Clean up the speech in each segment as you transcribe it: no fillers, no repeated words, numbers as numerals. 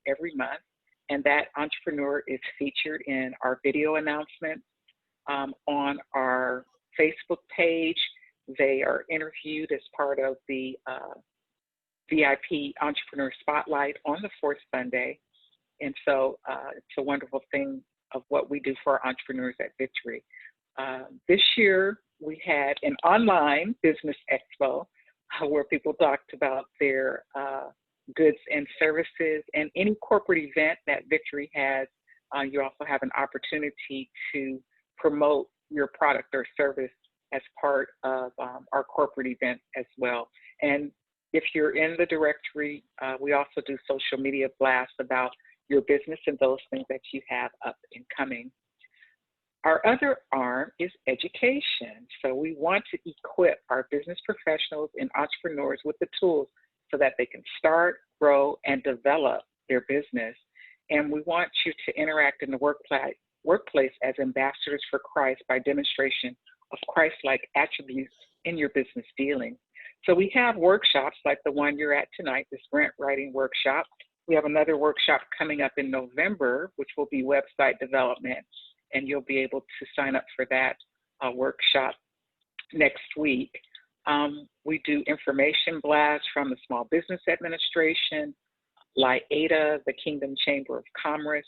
every month, and that entrepreneur is featured in our video announcements on our Facebook page. They are interviewed as part of the VIP Entrepreneur Spotlight on the fourth Sunday. And so it's a wonderful thing of what we do for our entrepreneurs at Victory. This year, we had an online business expo where people talked about their goods and services, and any corporate event that Victory has. You also have an opportunity to promote your product or service as part of our corporate event as well. And if you're in the directory, we also do social media blasts about your business and those things that you have up and coming. Our other arm is education. So we want to equip our business professionals and entrepreneurs with the tools so that they can start, grow, and develop their business. And we want you to interact in the workplace as ambassadors for Christ by demonstration of Christ-like attributes in your business dealings. So we have workshops like the one you're at tonight, this grant writing workshop. We have another workshop coming up in November, which will be website development, and you'll be able to sign up for that workshop next week. We do information blasts from the Small Business Administration, LIADA, the Kingdom Chamber of Commerce,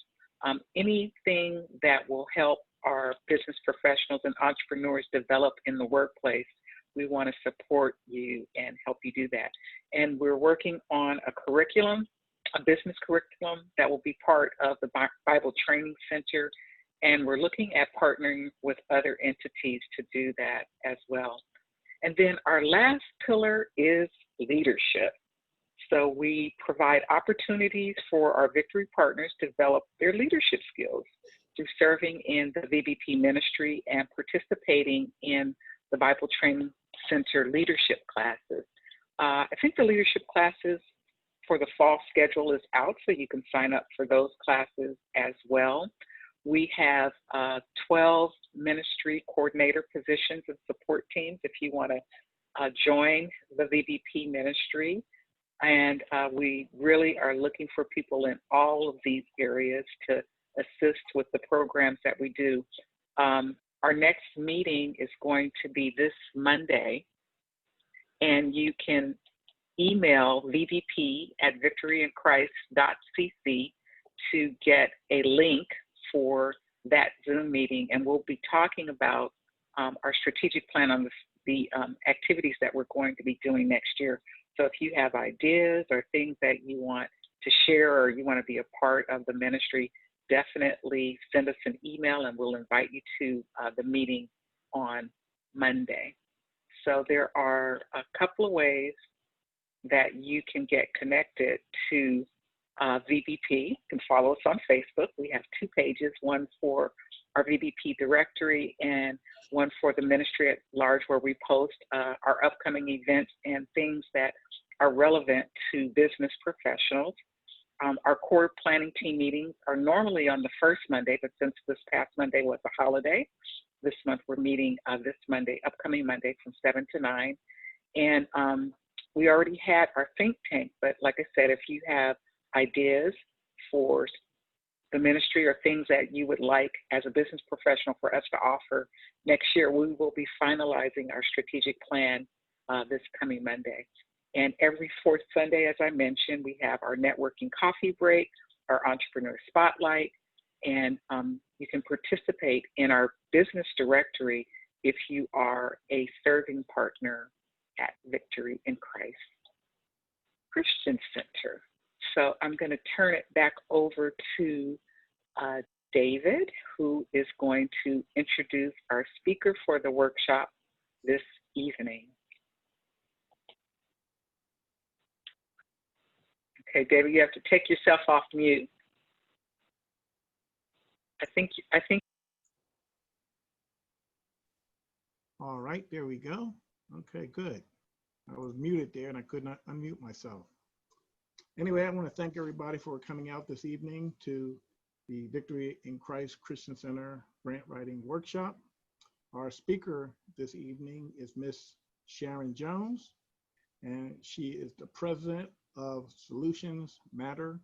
anything that will help our business professionals and entrepreneurs develop in the workplace. We want to support you and help you do that. And we're working on a curriculum, a business curriculum that will be part of the Bible Training Center. And we're looking at partnering with other entities to do that as well. And then our last pillar is leadership. So we provide opportunities for our Victory partners to develop their leadership skills through serving in the VBP ministry and participating in the Bible Training Center leadership classes. I think the leadership classes for the fall schedule is out, so you can sign up for those classes as well. We have 12 ministry coordinator positions and support teams if you want to join the VBP ministry. And we really are looking for people in all of these areas to assist with the programs that we do. Our next meeting is going to be this Monday, and you can email vbp@victoryinchrist.cc to get a link for that Zoom meeting, and we'll be talking about our strategic plan on the activities that we're going to be doing next year. So if you have ideas or things that you want to share or you want to be a part of the ministry, definitely send us an email and we'll invite you to the meeting on Monday. So there are a couple of ways that you can get connected to VBP. You can follow us on Facebook. We have two pages, one for our VBP directory and one for the ministry at large, where we post our upcoming events and things that are relevant to business professionals. Our core planning team meetings are normally on the first Monday, but since this past Monday was a holiday, this month we're meeting this Monday, upcoming Monday, from 7 to 9. And we already had our think tank, but like I said, if you have ideas for the ministry or things that you would like as a business professional for us to offer next year, we will be finalizing our strategic plan this coming Monday. And every fourth Sunday, as I mentioned, we have our networking coffee break, our entrepreneur spotlight, and you can participate in our business directory if you are a serving partner at Victory in Christ Christian Center. So I'm going to turn it back over to David, who is going to introduce our speaker for the workshop this evening. Okay, David, you have to take yourself off mute. I think. All right, there we go. Okay, good. I was muted there and I could not unmute myself. Anyway, I want to thank everybody for coming out this evening to the Victory in Christ Christian Center Grant Writing Workshop. Our speaker this evening is Miss Sharon Jones, and she is the president of Solutions Matter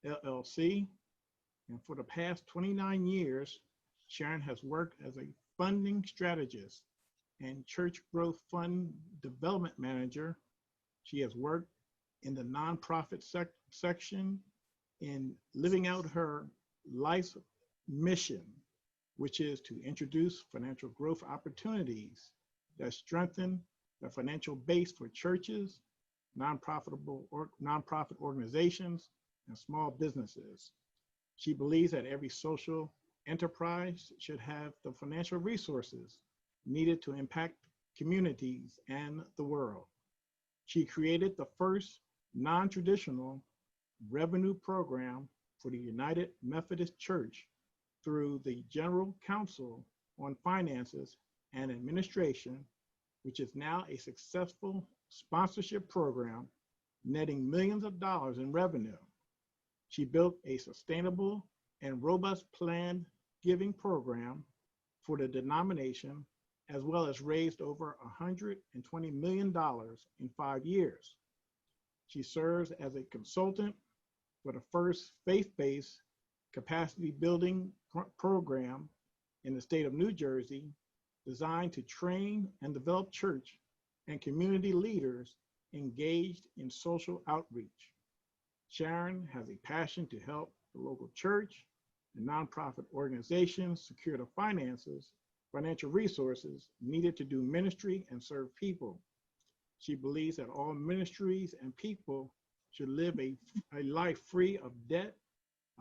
LLC. And for the past 29 years, Sharon has worked as a funding strategist and church growth fund development manager. She has worked in the nonprofit section in living out her life's mission, which is to introduce financial growth opportunities that strengthen the financial base for churches, nonprofit organizations, and small businesses. She believes that every social enterprise should have the financial resources needed to impact communities and the world. She created the first non-traditional revenue program for the United Methodist Church through the General Council on Finances and Administration, which is now a successful sponsorship program netting millions of dollars in revenue. She built a sustainable and robust planned giving program for the denomination, as well as raised over $120 million in 5 years. She serves as a consultant for the first faith-based capacity building program in the state of New Jersey, designed to train and develop church and community leaders engaged in social outreach. Sharon has a passion to help the local church and nonprofit organizations secure the financial resources needed to do ministry and serve people. She believes that all ministries and people should live a life free of debt,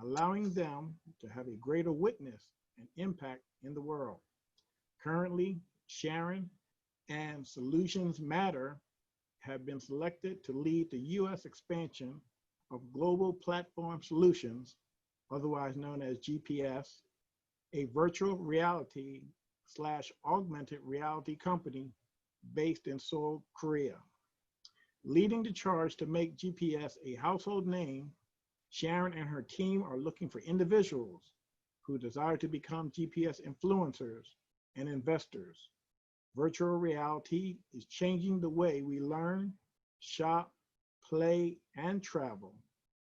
allowing them to have a greater witness and impact in the world. Currently, Sharon and Solutions Matter have been selected to lead the U.S. expansion of Global Platform Solutions, otherwise known as GPS, a virtual reality / augmented reality company based in Seoul, Korea. Leading the charge to make GPS a household name, Sharon and her team are looking for individuals who desire to become GPS influencers and investors. Virtual reality is changing the way we learn, shop, play, and travel.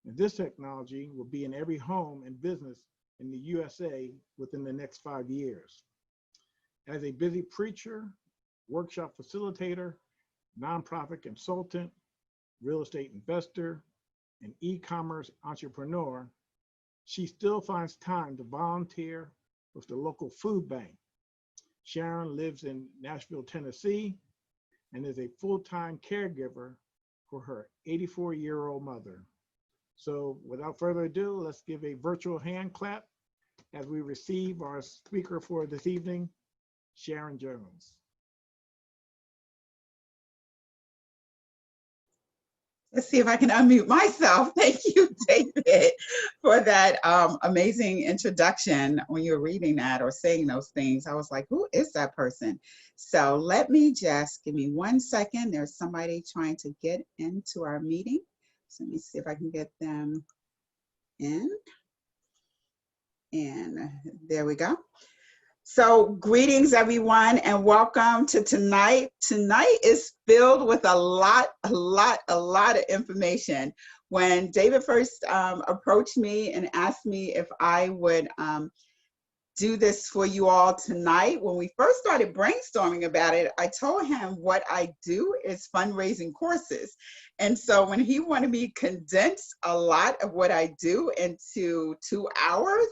And this technology will be in every home and business in the USA within the next 5 years. As a busy preacher, workshop facilitator, nonprofit consultant, real estate investor, and e-commerce entrepreneur, she still finds time to volunteer with the local food bank. Sharon lives in Nashville, Tennessee, and is a full-time caregiver for her 84-year-old mother. So without further ado, let's give a virtual hand clap as we receive our speaker for this evening, Sharon Jones. Let's see if I can unmute myself. Thank you, David, for that amazing introduction. When you were reading that or saying those things, I was like, who is that person? So let me just, give me 1 second. There's somebody trying to get into our meeting. So let me see if I can get them in. And there we go. So greetings, everyone, and welcome to tonight. Tonight is filled with a lot of information. When David first approached me and asked me if I would do this for you all tonight, when we first started brainstorming about it, I told him what I do is fundraising courses. And so when he wanted me to condense a lot of what I do into 2 hours,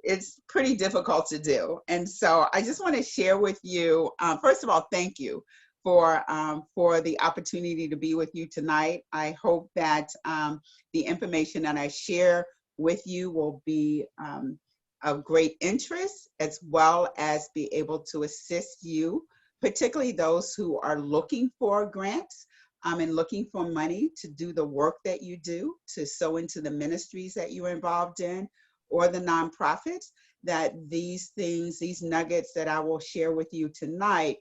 it's pretty difficult to do. And so I just want to share with you, first of all, thank you for the opportunity to be with you tonight. I hope that the information that I share with you will be of great interest, as well as be able to assist you, particularly those who are looking for grants and looking for money to do the work that you do, to sow into the ministries that you're involved in, or the nonprofits, that these things, these nuggets that I will share with you tonight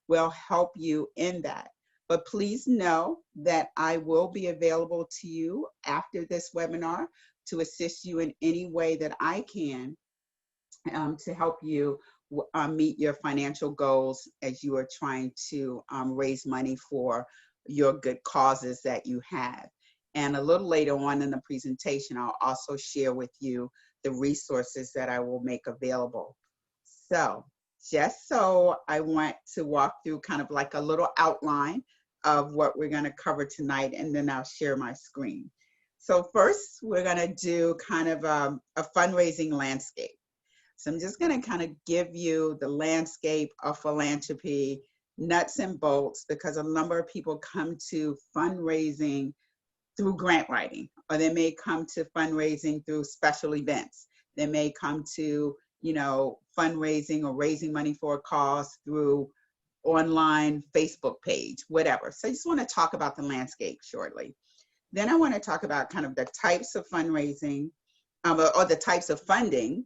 will help you in that. But please know that I will be available to you after this webinar to assist you in any way that I can to help you meet your financial goals as you are trying to raise money for your good causes that you have. And a little later on in the presentation, I'll also share with you the resources that I will make available. So just so I want to walk through kind of like a little outline of what we're going to cover tonight, and then I'll share my screen. So first, we're going to do kind of a fundraising landscape. So I'm just going to kind of give you the landscape of philanthropy, nuts and bolts, because a number of people come to fundraising through grant writing, or they may come to fundraising through special events. They may come to, you know, fundraising or raising money for a cause through online Facebook page, whatever. So I just want to talk about the landscape shortly. Then I want to talk about kind of the types of fundraising or the types of funding.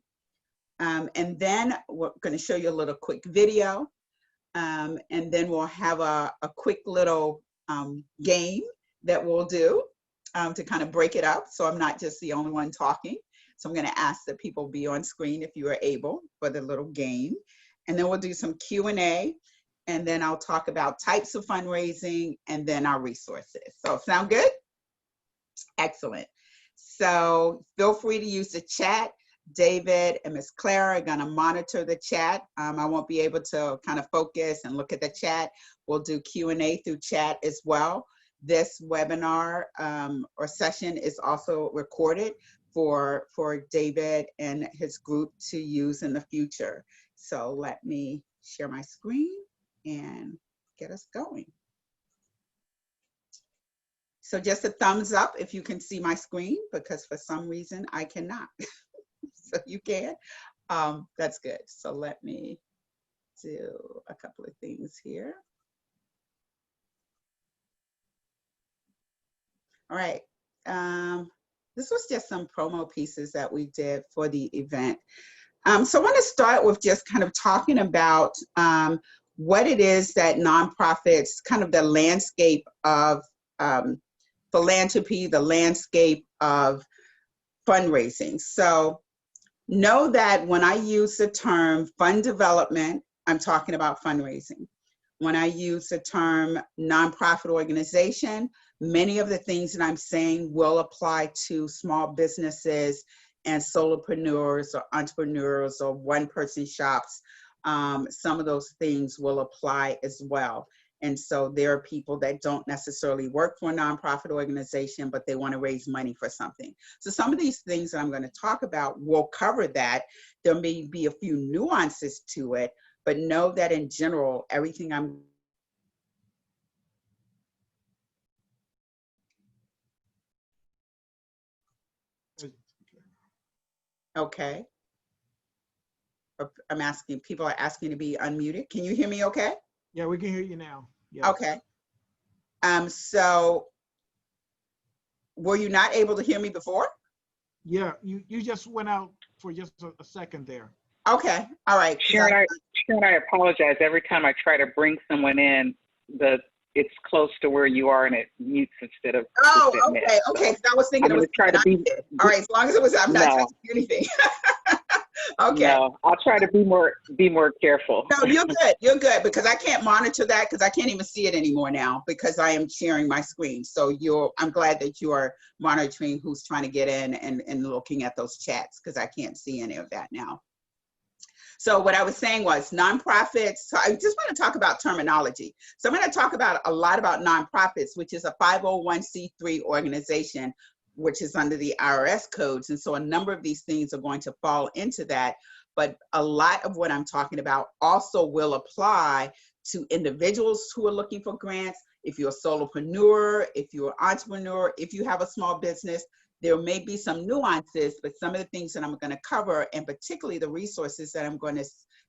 And then we're going to show you a little quick video. And then we'll have a quick little game that we'll do to kind of break it up. So I'm not just the only one talking. So I'm going to ask that people be on screen if you are able for the little game. And then we'll do some Q&A. And then I'll talk about types of fundraising and then our resources. So sound good? Excellent. So feel free to use the chat. David and Miss Clara are going to monitor the chat. I won't be able to kind of focus and look at the chat. We'll do Q&A through chat as well. This webinar or session is also recorded for David and his group to use in the future. So let me share my screen and get us going. So just a thumbs up if you can see my screen, because for some reason I cannot. So you can. That's good. So let me do a couple of things here. All right. This was just some promo pieces that we did for the event. So I want to start with just kind of talking about what it is that nonprofits, kind of the landscape of philanthropy, the landscape of fundraising. So know that when I use the term fund development, I'm talking about fundraising. When I use the term nonprofit organization, many of the things that I'm saying will apply to small businesses and solopreneurs or entrepreneurs or one-person shops. Some of those things will apply as well. And so there are people that don't necessarily work for a nonprofit organization, but they want to raise money for something. So some of these things that I'm going to talk about will cover that. There may be a few nuances to it, but know that in general, everything I'm okay. I'm asking, people are asking to be unmuted. Can you hear me okay? Yeah, we can hear you now. Yes. Okay. So were you not able to hear me before? Yeah, you just went out for just a second there. Okay, all right. Sharon, I apologize. Every time I try to bring someone in, it's close to where you are and it mutes instead of. Oh, okay, okay. So I was thinking I'm it was try to be. All right, as long as it was, I'm not touching anything. Okay. No, I'll try to be more careful. No, you're good, because I can't monitor that because I can't even see it anymore now because I am sharing my screen. So I'm glad that you are monitoring who's trying to get in and looking at those chats, because I can't see any of that now. So what I was saying was nonprofits. So I just want to talk about terminology. So I'm going to talk about a lot about nonprofits, which is a 501c3 organization, which is under the IRS codes. And so a number of these things are going to fall into that. But a lot of what I'm talking about also will apply to individuals who are looking for grants. If you're a solopreneur, if you're an entrepreneur, if you have a small business, there may be some nuances, but some of the things that I'm going to cover, and particularly the resources that I'm going to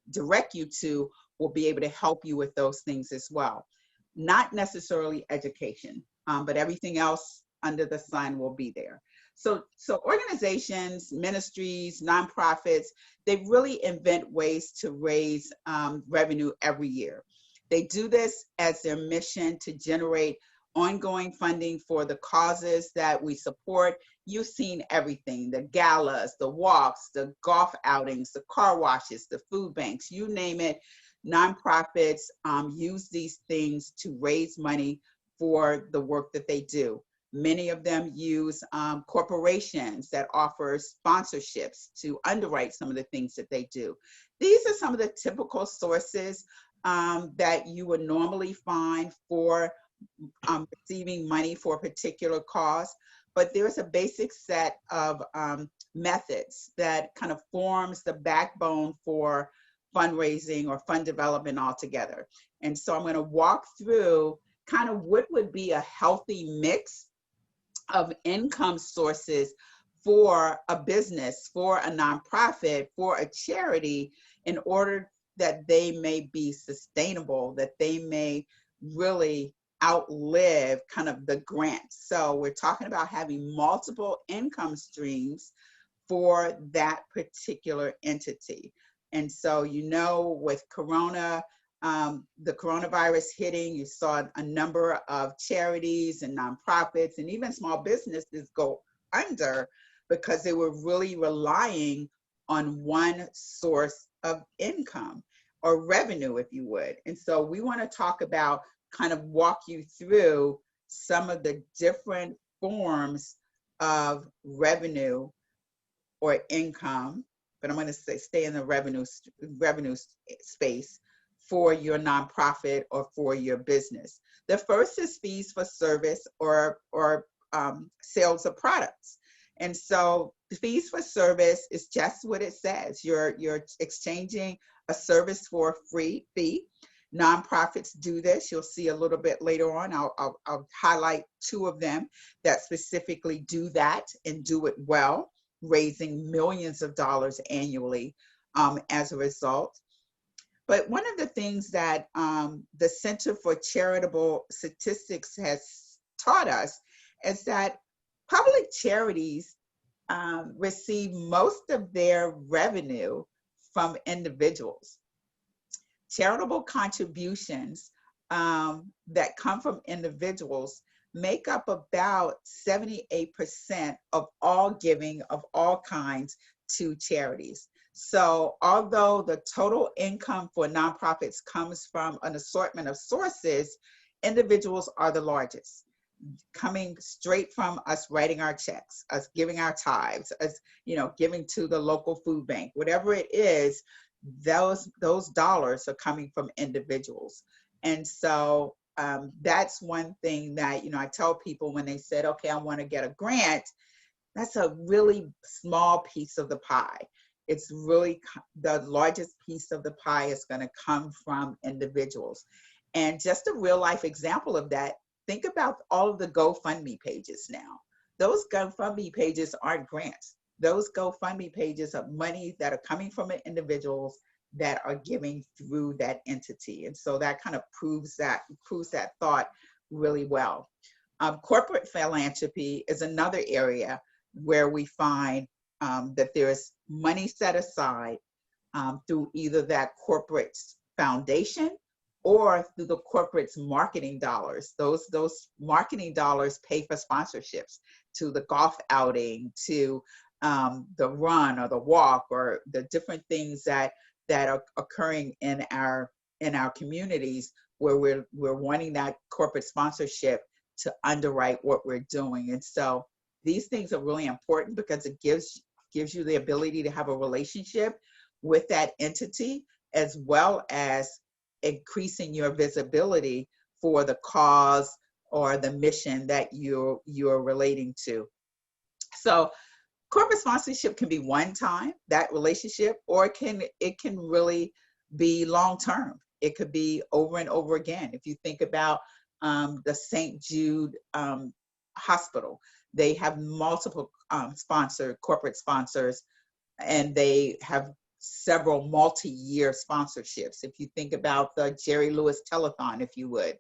direct you to, will be able to help you with those things as well. Not necessarily education, but everything else under the sun will be there. So organizations, ministries, nonprofits, they really invent ways to raise revenue every year. They do this as their mission to generate ongoing funding for the causes that we support. You've seen everything, the galas, the walks, the golf outings, the car washes, the food banks, you name it. Nonprofits use these things to raise money for the work that they do. Many of them use corporations that offer sponsorships to underwrite some of the things that they do. These are some of the typical sources that you would normally find for receiving money for a particular cause. But there's a basic set of methods that kind of forms the backbone for fundraising or fund development altogether. And so I'm going to walk through kind of what would be a healthy mix of income sources for a business, for a nonprofit, for a charity, in order that they may be sustainable, that they may really outlive kind of the grant. So we're talking about having multiple income streams for that particular entity. And so, you know, with the coronavirus hitting, you saw a number of charities and nonprofits and even small businesses go under because they were really relying on one source of income or revenue, if you would. And so we want to talk about, kind of walk you through some of the different forms of revenue or income, but I'm going to say stay in the revenue space for your nonprofit or for your business. The first is fees for service or sales of products. And so the fees for service is just what it says. You're exchanging a service for a free fee. Nonprofits do this. You'll see a little bit later on. I'll highlight two of them that specifically do that and do it well, raising millions of dollars annually as a result. But one of the things that the Center for Charitable Statistics has taught us is that public charities receive most of their revenue from individuals. Charitable contributions that come from individuals make up about 78% of all giving of all kinds to charities. So although the total income for nonprofits comes from an assortment of sources, individuals are the largest, coming straight from us writing our checks, us giving our tithes, us, you know, giving to the local food bank, whatever it is, those dollars are coming from individuals. And so that's one thing that, you know, I tell people when they said, okay, I want to get a grant, that's a really small piece of the pie. It's really the largest piece of the pie is going to come from individuals. And just a real life example of that, think about all of the GoFundMe pages now. Those GoFundMe pages aren't grants. Those GoFundMe pages are money that are coming from individuals that are giving through that entity. And so that kind of proves that thought really well. Corporate philanthropy is another area where we find that there's money set aside through either that corporate's foundation or through the corporate's marketing dollars. Those marketing dollars pay for sponsorships to the golf outing, to the run or the walk, or the different things that are occurring in our communities where we're wanting that corporate sponsorship to underwrite what we're doing. And so these things are really important because it gives you the ability to have a relationship with that entity, as well as increasing your visibility for the cause or the mission that you're relating to. So corporate sponsorship can be one time, that relationship, or it can really be long-term. It could be over and over again. If you think about the St. Jude Hospital, they have multiple corporate sponsors, and they have several multi-year sponsorships. If you think about the Jerry Lewis Telethon, if you would,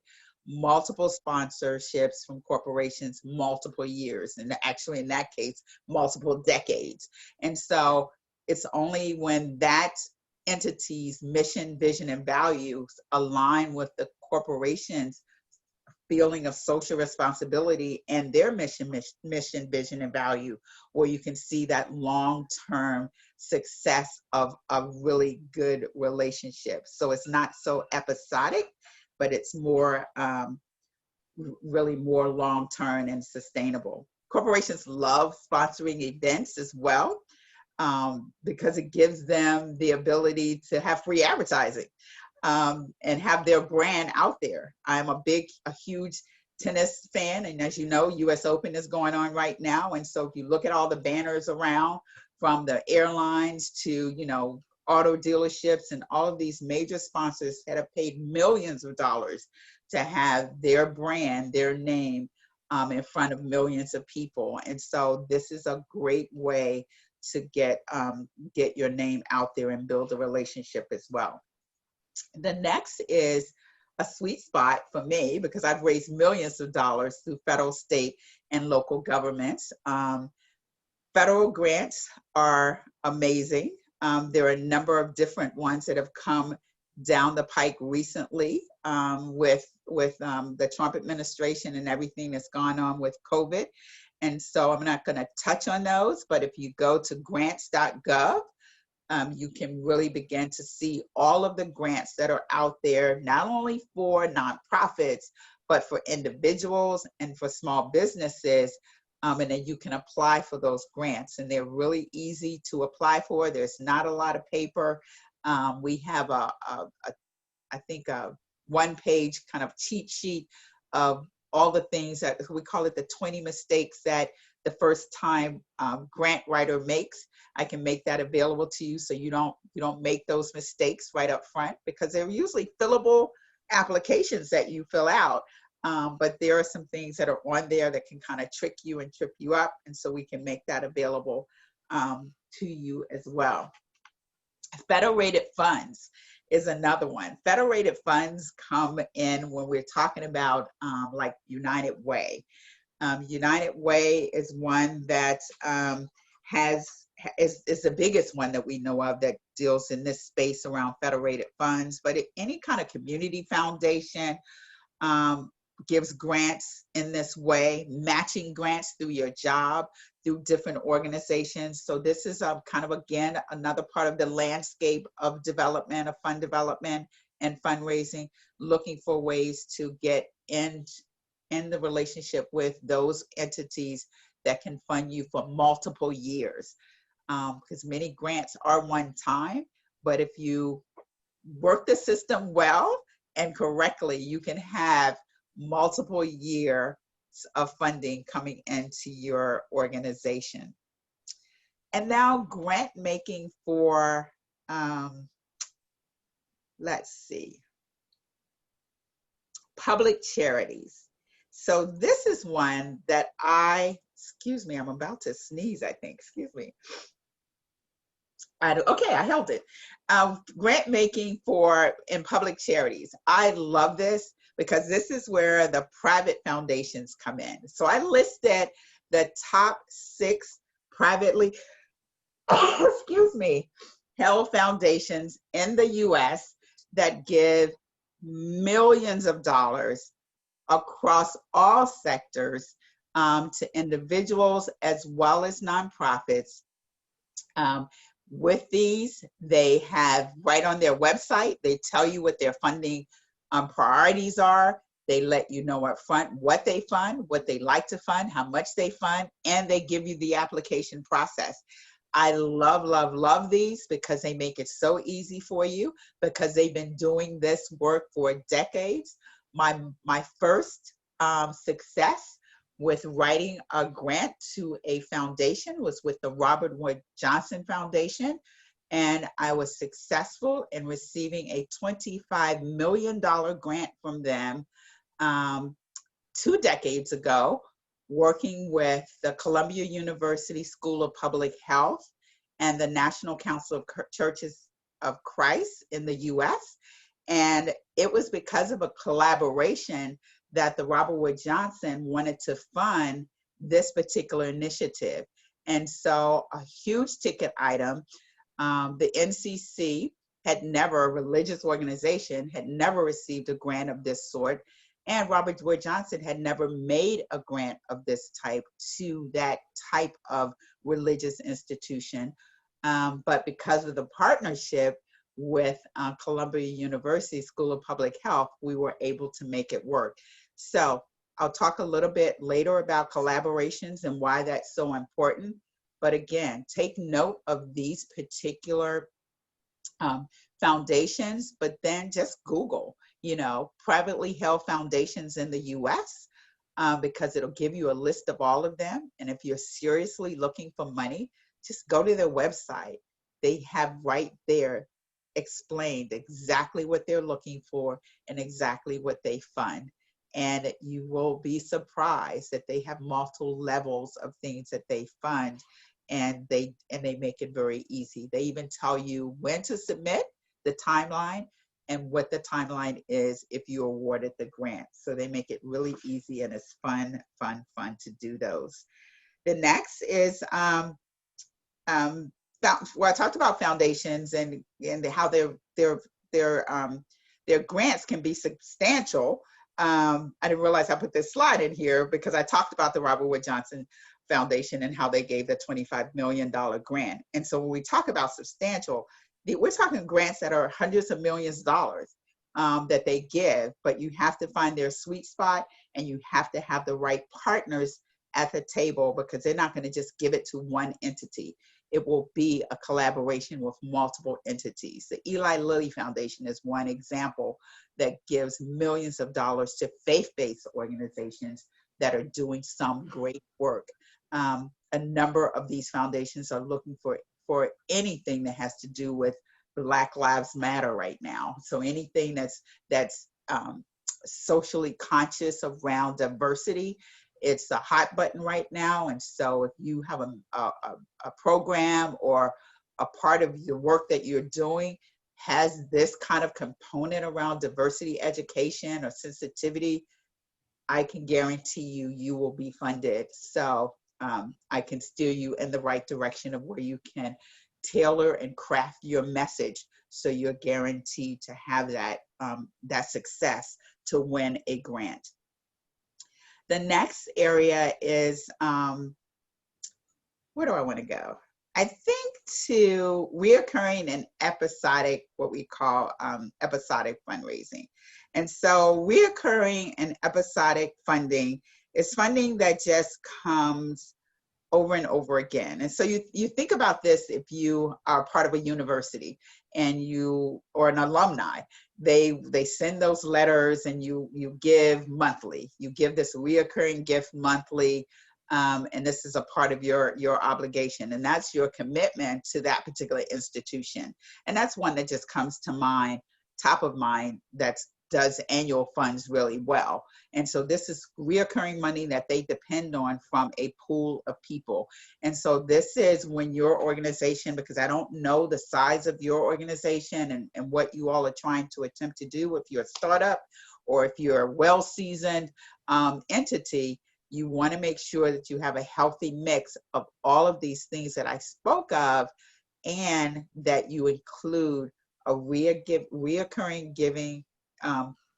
multiple sponsorships from corporations, multiple years, and actually in that case, multiple decades. And so it's only when that entity's mission, vision, and values align with the corporation's feeling of social responsibility and their mission, vision, and value, where you can see that long-term success of a really good relationship. So it's not so episodic, but it's more really more long-term and sustainable. Corporations love sponsoring events as well, because it gives them the ability to have free advertising, and have their brand out there. I'm a huge tennis fan, and as you know, US Open is going on right now. And so if you look at all the banners around, from the airlines to, auto dealerships and all of these major sponsors that have paid millions of dollars to have their brand, their name, in front of millions of people. And so this is a great way to get your name out there and build a relationship as well. The next is a sweet spot for me, because I've raised millions of dollars through federal, state, and local governments. Federal grants are amazing. There are a number of different ones that have come down the pike recently, with the Trump administration and everything that's gone on with COVID. And so I'm not going to touch on those, but if you go to grants.gov, you can really begin to see all of the grants that are out there, not only for nonprofits, but for individuals and for small businesses. And then you can apply for those grants, and they're really easy to apply for. There's not a lot of paper. We have I think a one-page kind of cheat sheet of all the things that we call it the 20 mistakes that the first time grant writer makes. I can make that available to you, so you don't make those mistakes right up front, because they're usually fillable applications that you fill out. But there are some things that are on there that can kind of trick you and trip you up, and so we can make that available to you as well. Federated funds is another one. Federated funds come in when we're talking about like United Way. United Way is one that is the biggest one that we know of that deals in this space around federated funds. But any kind of community foundation gives grants in this way, matching grants through your job, through different organizations. So this is kind of, again, another part of the landscape of development, of fund development and fundraising, looking for ways to get in the relationship with those entities that can fund you for multiple years. Because many grants are one time, but if you work the system well and correctly, you can have multiple years of funding coming into your organization. And now grant making for, let's see, public charities. So this is one that excuse me, I'm about to sneeze, I think, excuse me. Okay, I held it. Grant making in public charities. I love this because this is where the private foundations come in. So I listed the top 6 privately, excuse me, held foundations in the US that give millions of dollars across all sectors to individuals as well as nonprofits. With these, they have right on their website, they tell you what their funding priorities are. They let you know up front what they fund, what they like to fund, how much they fund, and they give you the application process. I love, love, love these because they make it so easy for you, because they've been doing this work for decades. My first success with writing a grant to a foundation was with the Robert Wood Johnson Foundation. And I was successful in receiving a $25 million grant from them 2 decades ago, working with the Columbia University School of Public Health and the National Council of Churches of Christ in the US. And it was because of a collaboration that the Robert Wood Johnson wanted to fund this particular initiative. And so a huge ticket item, the NCC a religious organization, had never received a grant of this sort. And Robert Wood Johnson had never made a grant of this type to that type of religious institution. But because of the partnership with Columbia University School of Public Health, we were able to make it work. So I'll talk a little bit later about collaborations and why that's so important. But again, take note of these particular foundations, but then just Google, privately held foundations in the US, because it'll give you a list of all of them. And if you're seriously looking for money, just go to their website. They have right there explained exactly what they're looking for and exactly what they fund. And you will be surprised that they have multiple levels of things that they fund, and they make it very easy. They even tell you when to submit, the timeline, and what the timeline is if you awarded the grant. So they make it really easy, and it's fun to do those. The next is, well, I talked about foundations and how their grants can be substantial. I didn't realize I put this slide in here because I talked about the Robert Wood Johnson Foundation and how they gave the $25 million grant. And so when we talk about substantial, we're talking grants that are hundreds of millions of dollars that they give, but you have to find their sweet spot, and you have to have the right partners at the table, because they're not going to just give it to one entity. It will be a collaboration with multiple entities. The Eli Lilly Foundation is one example that gives millions of dollars to faith-based organizations that are doing some great work. A number of these foundations are looking for anything that has to do with Black Lives Matter right now. So anything that's socially conscious around diversity, it's a hot button right now. And so if you have a program or a part of the work that you're doing has this kind of component around diversity education or sensitivity, I can guarantee you will be funded. So I can steer you in the right direction of where you can tailor and craft your message, so you're guaranteed to have that success to win a grant. The next area is, where do I want to go? I think to reoccurring and episodic, what we call episodic fundraising. And so reoccurring and episodic funding is funding that just comes over and over again. And so you think about this, if you are part of a university and or an alumni, they send those letters and you give monthly. You give this reoccurring gift monthly, and this is a part of your obligation, and that's your commitment to that particular institution. And that's one that just comes to mind, top of mind, that does annual funds really well. And so this is reoccurring money that they depend on from a pool of people. And so this is when your organization, because I don't know the size of your organization and what you all are trying to attempt to do, if you're a startup or if you're a well-seasoned entity, you want to make sure that you have a healthy mix of all of these things that I spoke of, and that you include a reoccurring giving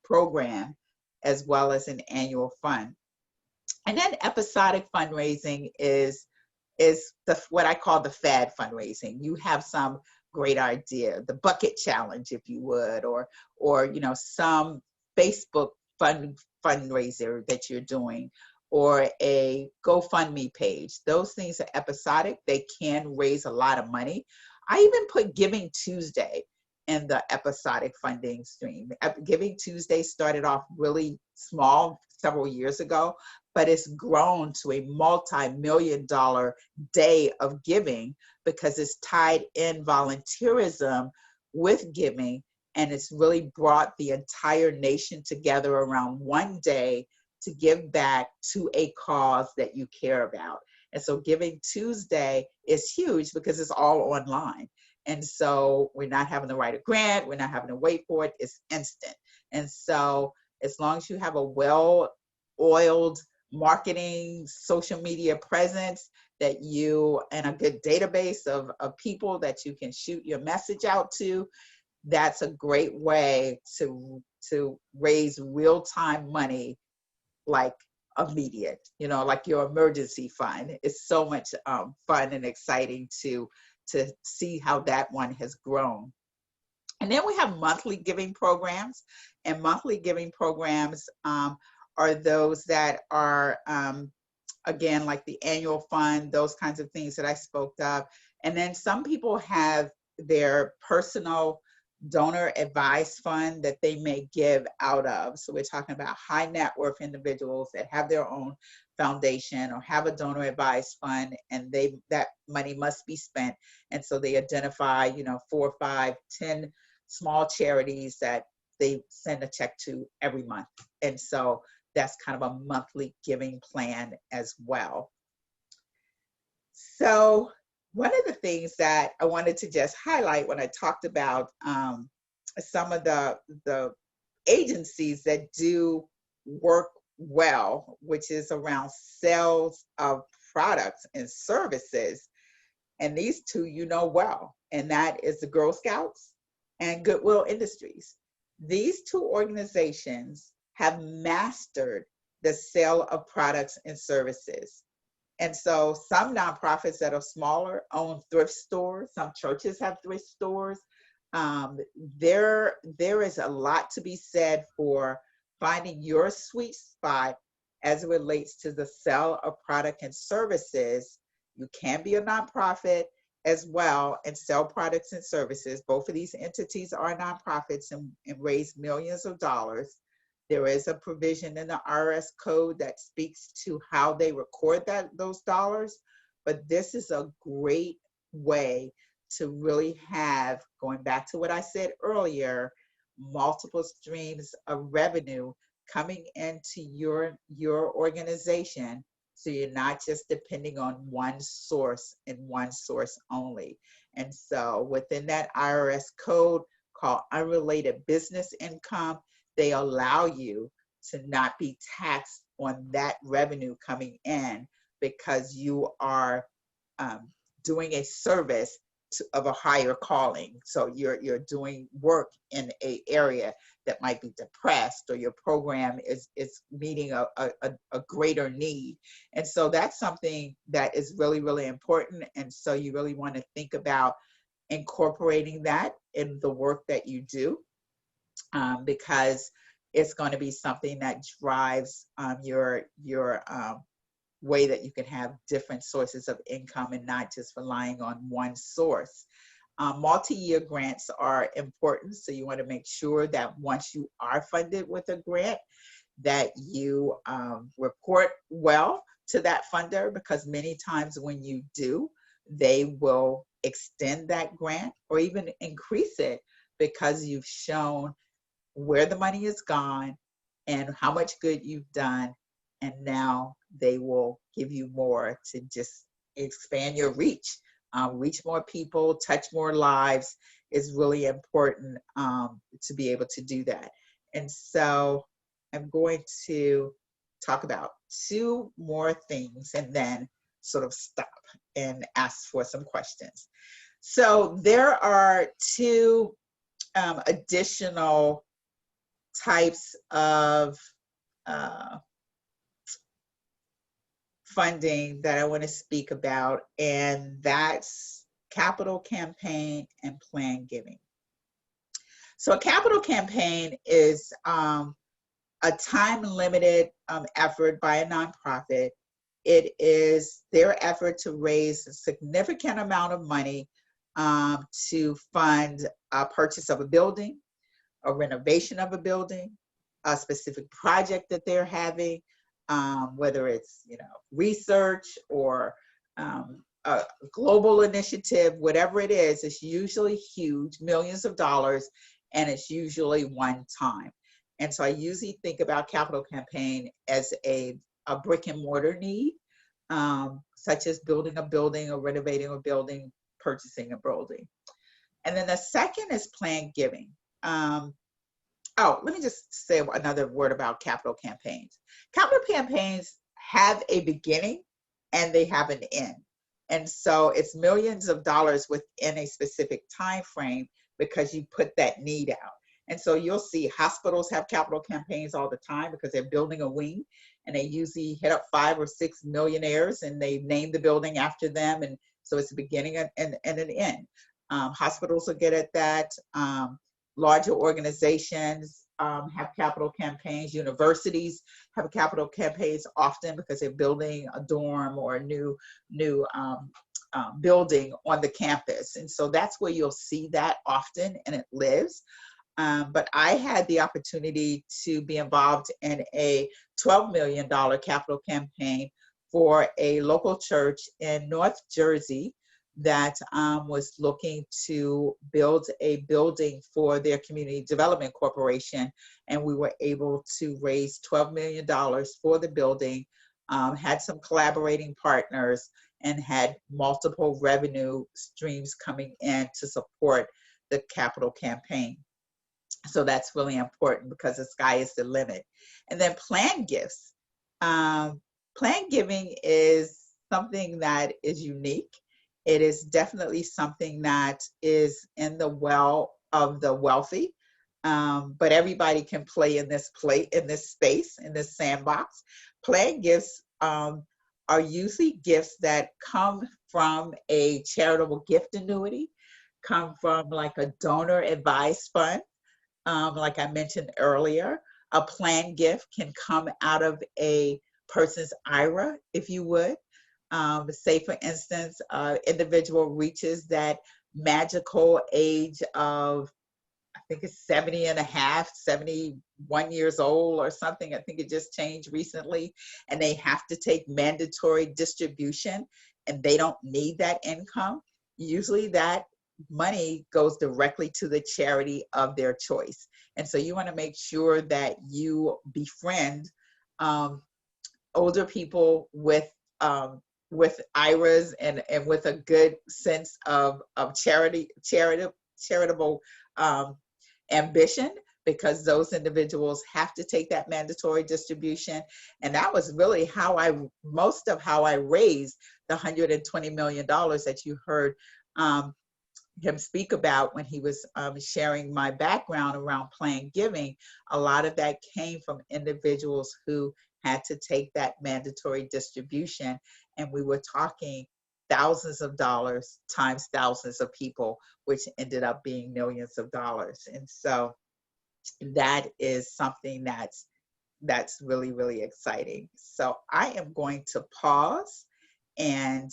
program, as well as an annual fund. And then episodic fundraising is what I call the fad fundraising. You have some great idea, the bucket challenge, if you would, or some Facebook fundraiser that you're doing, or a GoFundMe page. Those things are episodic. They can raise a lot of money. I even put Giving Tuesday in the episodic funding stream. Giving Tuesday started off really small several years ago, but it's grown to a multi-million-dollar day of giving, because it's tied in volunteerism with giving, and it's really brought the entire nation together around one day to give back to a cause that you care about. And so Giving Tuesday is huge because it's all online. And so we're not having to write a grant, we're not having to wait for it, it's instant. And so as long as you have a well-oiled marketing, social media presence, and a good database of people that you can shoot your message out to, that's a great way to raise real-time money, like immediate, like your emergency fund. It's so much fun and exciting to see how that one has grown. And then we have monthly giving programs, and monthly giving programs are those that are, again, like the annual fund, those kinds of things that I spoke of. And then some people have their personal donor advised fund that they may give out of. So we're talking about high net worth individuals that have their own foundation or have a donor advised fund, and that money must be spent. And so they identify, 4, 5, 10 small charities that they send a check to every month. And so that's kind of a monthly giving plan as well. So one of the things that I wanted to just highlight when I talked about some of the agencies that do work well, which is around sales of products and services, and these two you know well, and that is the Girl Scouts and Goodwill Industries. These two organizations have mastered the sale of products and services. And so some nonprofits that are smaller own thrift stores. Some churches have thrift stores. There is a lot to be said for finding your sweet spot as it relates to the sale of product and services. You can be a nonprofit as well and sell products and services. Both of these entities are nonprofits and raise millions of dollars. There is a provision in the IRS code that speaks to how they record those dollars, but this is a great way to really have, going back to what I said earlier, multiple streams of revenue coming into your organization, so you're not just depending on one source and one source only. And so within that IRS code called unrelated business income, they allow you to not be taxed on that revenue coming in because you are doing a service of a higher calling. So you're doing work in an area that might be depressed, or your program is meeting a greater need. And so that's something that is really, really important. And so you really want to think about incorporating that in the work that you do. Because it's going to be something that drives your way that you can have different sources of income and not just relying on one source. Multi-year grants are important, so you want to make sure that once you are funded with a grant, that you report well to that funder, because many times when you do, they will extend that grant or even increase it because you've shown where the money is gone and how much good you've done. And now they will give you more to just expand your reach. Reach more people, touch more lives is really important to be able to do that. And so I'm going to talk about 2 more things and then sort of stop and ask for some questions. So there are 2 additional types of funding that I want to speak about, and that's capital campaign and plan giving. So a capital campaign is a time-limited effort by a nonprofit. It is their effort to raise a significant amount of money to fund a purchase of a building, a renovation of a building, a specific project that they're having, whether it's research or a global initiative, whatever it is, it's usually huge, millions of dollars, and it's usually one time. And so I usually think about capital campaign as a brick and mortar need, such as building a building or renovating a building, purchasing a building. And then the second is planned giving. Let me just say another word about capital campaigns. Capital campaigns have a beginning and they have an end. And so it's millions of dollars within a specific time frame because you put that need out. And so you'll see hospitals have capital campaigns all the time because they're building a wing, and they usually hit up 5 or 6 millionaires and they name the building after them. And so it's a beginning and an end. Hospitals will get at that. Larger organizations have capital campaigns. Universities have capital campaigns often because they're building a dorm or a new building on the campus. And so that's where you'll see that often, and it lives. But I had the opportunity to be involved in a $12 million capital campaign for a local church in North Jersey that was looking to build a building for their community development corporation. And we were able to raise $12 million for the building, had some collaborating partners, and had multiple revenue streams coming in to support the capital campaign. So that's really important because the sky is the limit. And then planned gifts. Planned giving is something that is unique. It is definitely something that is in the well of the wealthy, but everybody can play in this space, in this sandbox. Planned gifts are usually gifts that come from a charitable gift annuity, come from like a donor advised fund. Like I mentioned earlier, a planned gift can come out of a person's IRA, if you would. Say, for instance, individual reaches that magical age of, I think it's 70 and a half, 71 years old or something. I think it just changed recently. And they have to take mandatory distribution and they don't need that income. Usually that money goes directly to the charity of their choice. And so you want to make sure that you befriend older people with IRAs and with a good sense of charitable ambition, because those individuals have to take that mandatory distribution. And that was really most of how I raised the $120 million that you heard him speak about when he was sharing my background around planned giving. A lot of that came from individuals who had to take that mandatory distribution. And we were talking thousands of dollars times thousands of people, which ended up being millions of dollars. And so that is something that's really, really exciting. So I am going to pause and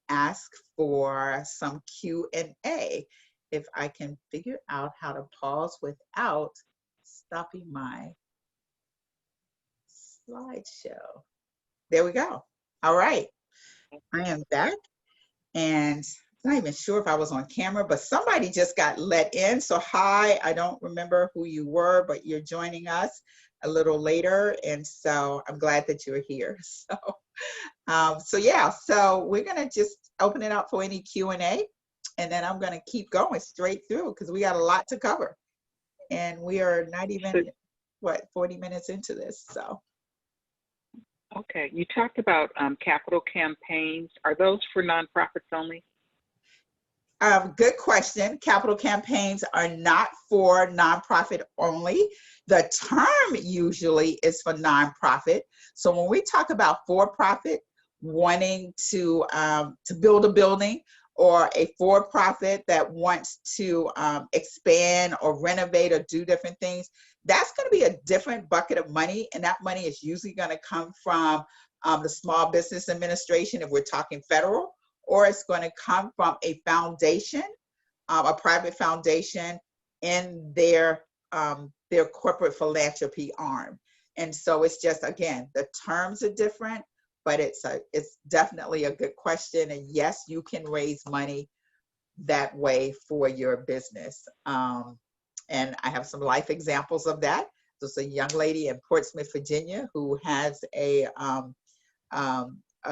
ask for some Q&A. If I can figure out how to pause without stopping my slideshow. There we go. All right. I am back, and I'm not even sure if I was on camera, but somebody just got let in. So hi, I don't remember who you were, but you're joining us a little later. And so I'm glad that you're here. So yeah, so we're gonna just open it up for any Q&A, and then I'm gonna keep going straight through because we got a lot to cover. And we are not even, 40 minutes into this, so. Okay, you talked about capital campaigns. Are those for nonprofits only? Good question. Capital campaigns are not for nonprofit only. The term usually is for nonprofit. So when we talk about for-profit wanting to build a building, or a for-profit that wants to expand or renovate or do different things, that's going to be a different bucket of money. And that money is usually going to come from the Small Business Administration if we're talking federal, or it's going to come from a foundation, a private foundation in their corporate philanthropy arm. And so it's just, again, the terms are different, but it's definitely a good question. And yes, you can raise money that way for your business. And I have some life examples of that. There's a young lady in Portsmouth, Virginia, who has a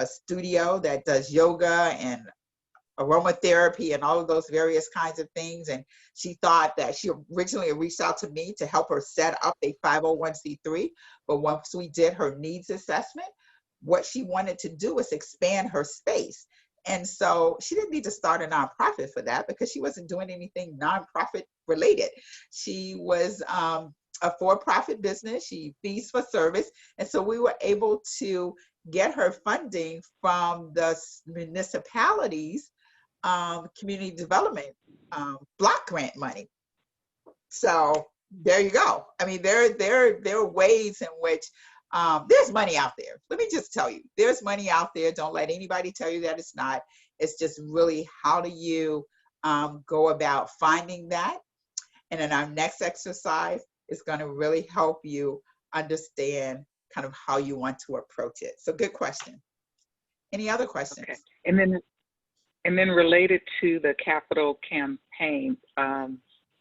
studio that does yoga and aromatherapy and all of those various kinds of things. And she thought that she originally reached out to me to help her set up a 501c3. But once we did her needs assessment, what she wanted to do was expand her space. And so she didn't need to start a nonprofit for that because she wasn't doing anything nonprofit related. She was a for-profit business. She fees for service. And so we were able to get her funding from the municipalities' community development block grant money. So there you go. I mean, there are ways in which there's money out there. Let me just tell you, there's money out there. Don't let anybody tell you that it's not. It's just really, how do you go about finding that? And then our next exercise is going to really help you understand kind of how you want to approach it. So good question. Any other questions? Okay. And then related to the capital campaign,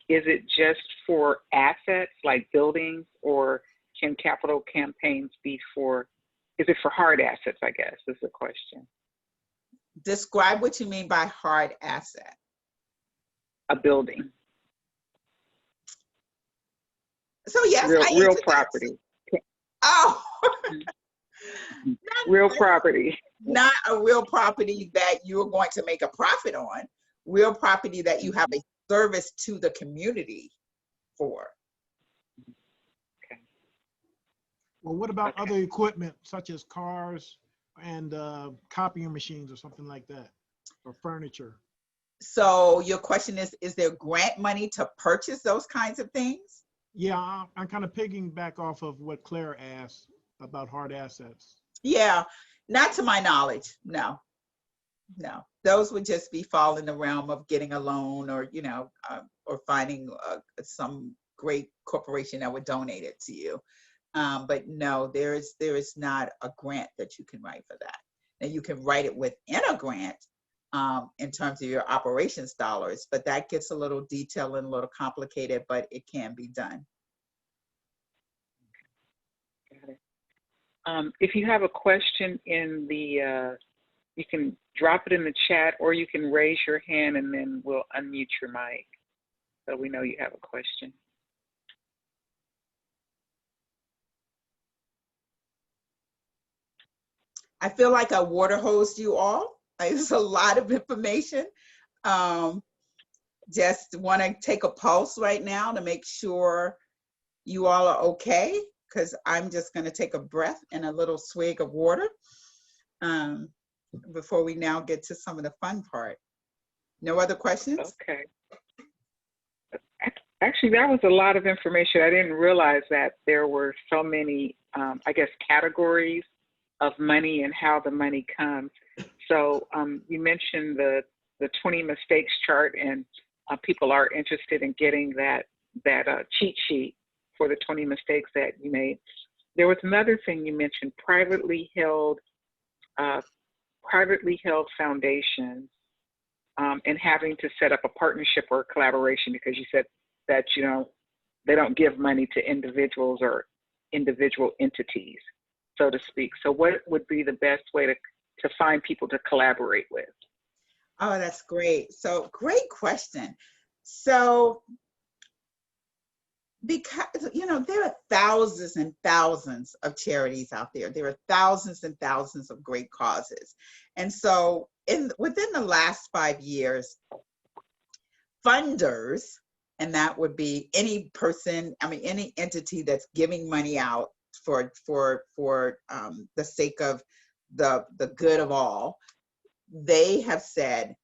is it just for assets like buildings, or can capital campaigns be for, is it for hard assets, I guess, is the question. Describe what you mean by hard asset. A building. So yes, Real property. Oh, Real property. not a real property that you're going to make a profit on. Real property that you have a service to the community for. Okay. Well, what about other equipment such as cars and copying machines or something like that, or furniture? So your question is there grant money to purchase those kinds of things? Yeah, I'm kind of pigging back off of what Claire asked about hard assets. Yeah, not to my knowledge. No. Those would just be fall in the realm of getting a loan, or or finding some great corporation that would donate it to you. But no, there is not a grant that you can write for that. Now you can write it within a grant in terms of your operations dollars, but that gets a little detailed and a little complicated, but it can be done. Got it. If you have a question in the, you can drop it in the chat, or you can raise your hand and then we'll unmute your mic so we know you have a question. I feel like I water hosed you all. It's a lot of information. Just want to take a pulse right now to make sure you all are okay, because I'm just going to take a breath and a little swig of water before we now get to some of the fun part. No other questions? Okay. Actually, that was a lot of information. I didn't realize that there were so many, I guess, categories of money and how the money comes. So you mentioned the 20 mistakes chart, and people are interested in getting that cheat sheet for the 20 mistakes that you made. There was another thing you mentioned: privately held foundations, and having to set up a partnership or a collaboration, because you said that they don't give money to individuals or individual entities, so to speak. So what would be the best way to find people to collaborate with? Oh, that's great. So great question. So because there are thousands and thousands of charities out there. There are thousands and thousands of great causes. And so within the last 5 years, funders, and that would be any person, any entity that's giving money out for the sake of the good of all, they have said,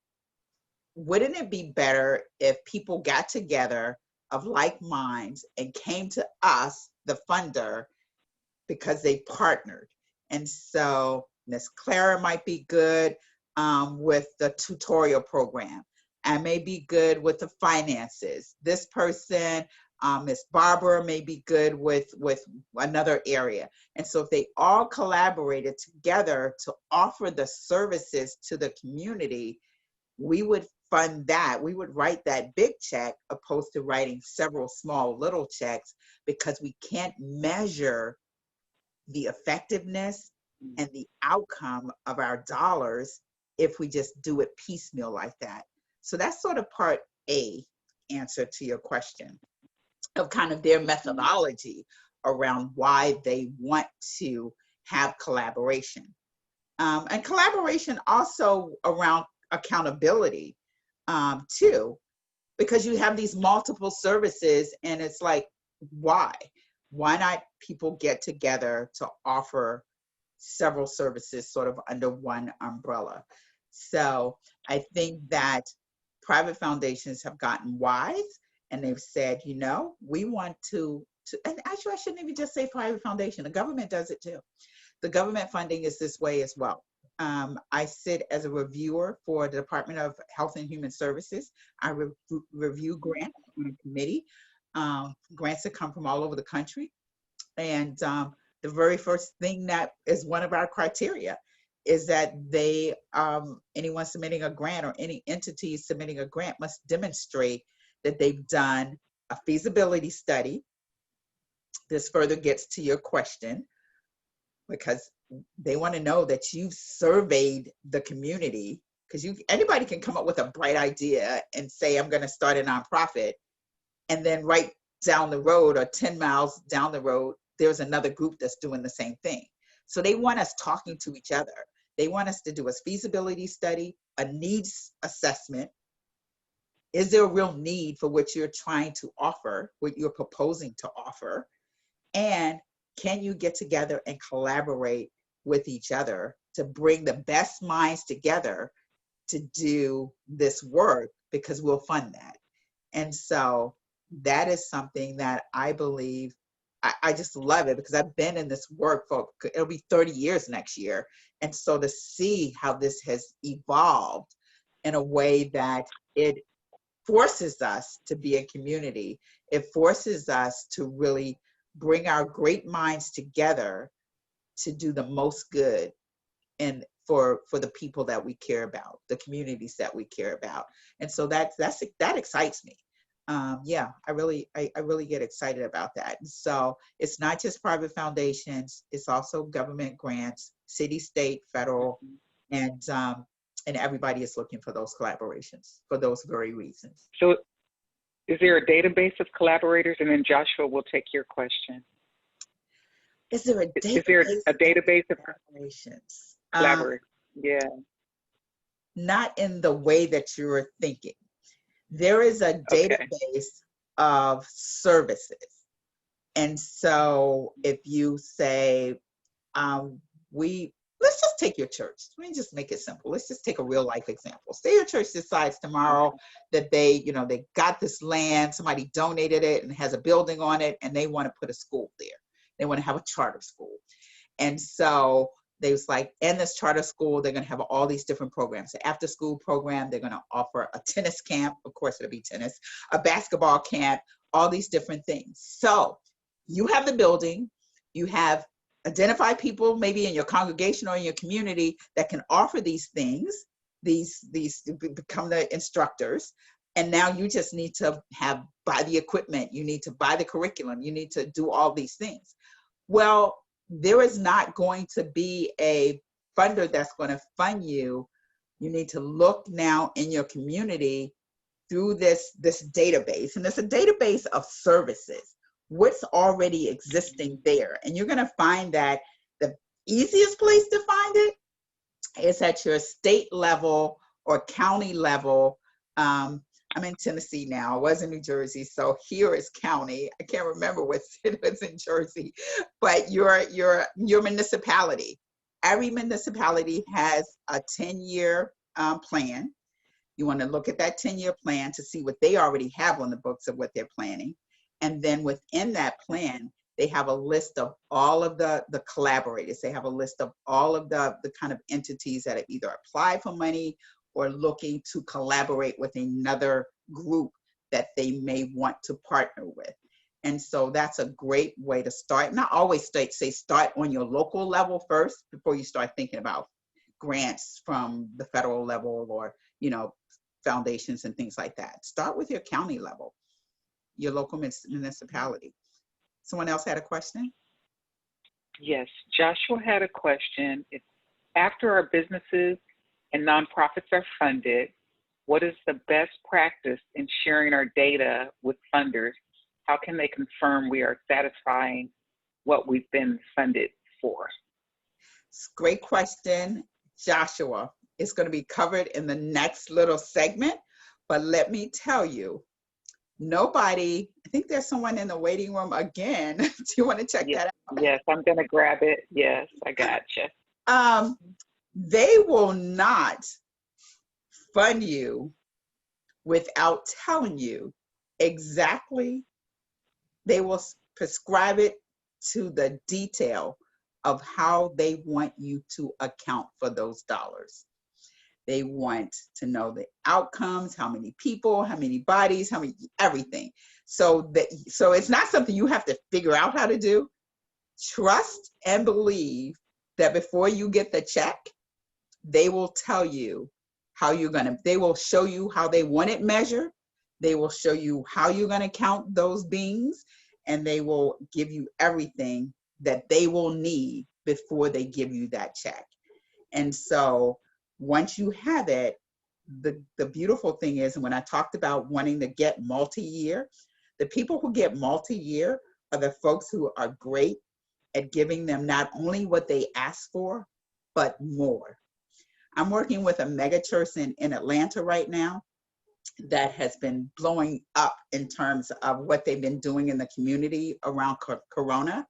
wouldn't it be better if people got together of like minds and came to us, the funder, because they partnered? And so Miss Clara might be good with the tutorial program. I may be good with the finances. This person, Miss Barbara, may be good with another area. And so if they all collaborated together to offer the services to the community, we would fund that. We would write that big check opposed to writing several small little checks, because we can't measure the effectiveness and the outcome of our dollars if we just do it piecemeal like that. So that's sort of part A answer to your question, of kind of their methodology around why they want to have collaboration. And collaboration also around accountability too, because you have these multiple services, and it's like, why not people get together to offer several services sort of under one umbrella? So I think that private foundations have gotten wise, and they've said, you know, we want to, and actually I shouldn't even just say private foundation, the government does it too. The government funding is this way as well. I sit as a reviewer for the Department of Health and Human Services. I review grants on a committee, grants that come from all over the country. And the very first thing that is one of our criteria is that anyone submitting a grant or any entity submitting a grant must demonstrate that they've done a feasibility study. This further gets to your question, because they want to know that you've surveyed the community, because anybody can come up with a bright idea and say, I'm going to start a nonprofit, and then right down the road or 10 miles down the road, there's another group that's doing the same thing. So they want us talking to each other. They want us to do a feasibility study, a needs assessment. Is there a real need for what you're trying to offer, what you're proposing to offer? And can you get together and collaborate with each other to bring the best minds together to do this work, because we'll fund that. And so that is something that I believe, I just love it, because I've been in this work for, it'll be 30 years next year. And so to see how this has evolved in a way that it forces us to be a community, it forces us to really bring our great minds together to do the most good and for the people that we care about, the communities that we care about. And so that excites me. Yeah, I really get excited about that. And so it's not just private foundations, it's also government grants, city, state, federal, and everybody is looking for those collaborations for those very reasons. So is there a database of collaborators? And then Joshua will take your question. Is there a database, of collaborations? Collaborators? Yeah. Not in the way that you're thinking. There is a database of services. And so if you say, let's just take your church. Let me just make it simple. Let's just take a real life example. Say your church decides tomorrow that they got this land, somebody donated it and has a building on it, and they want to put a school there. They want to have a charter school. And so they was like, in this charter school, they're going to have all these different programs. The after school program, they're going to offer a tennis camp. Of course, it'll be tennis, a basketball camp, all these different things. So you have the building, you have identified people maybe in your congregation or in your community that can offer these things, these become the instructors. And now you just need to buy the equipment, you need to buy the curriculum, you need to do all these things. Well, there is not going to be a funder that's going to fund you. You need to look now in your community through this database, and it's a database of services, what's already existing there. And you're going to find that the easiest place to find it is at your state level or county level. I'm in Tennessee now. I was in New Jersey, so here is county. I can't remember what city was in Jersey, but your municipality. Every municipality has a 10-year plan. You want to look at that 10-year plan to see what they already have on the books of what they're planning. And then within that plan, they have a list of all of the collaborators. They have a list of all of the kind of entities that have either applied for money or looking to collaborate with another group that they may want to partner with. And so that's a great way to start. Not always say start on your local level first before you start thinking about grants from the federal level or, foundations and things like that. Start with your county level, your local municipality. Someone else had a question? Yes, Joshua had a question. After our businesses and nonprofits are funded, what is the best practice in sharing our data with funders? How can they confirm we are satisfying what we've been funded for? Great question, Joshua. It's going to be covered in the next little segment, but let me tell you, I think there's someone in the waiting room again. Do you want to check that out? Yes, I'm going to grab it. Yes, I gotcha. They will not fund you without telling you exactly, they will prescribe it to the detail of how they want you to account for those dollars. They want to know the outcomes, how many people, how many bodies, how many, everything. So it's not something you have to figure out how to do. Trust and believe that before you get the check, they will tell you how they will show you how they want it measured. They will show you how you're going to count those beans, and they will give you everything that they will need before they give you that check. And so once you have it, the beautiful thing is, and when I talked about wanting to get multi-year, the people who get multi-year are the folks who are great at giving them not only what they ask for, but more. I'm working with a mega church in Atlanta right now that has been blowing up in terms of what they've been doing in the community around Corona.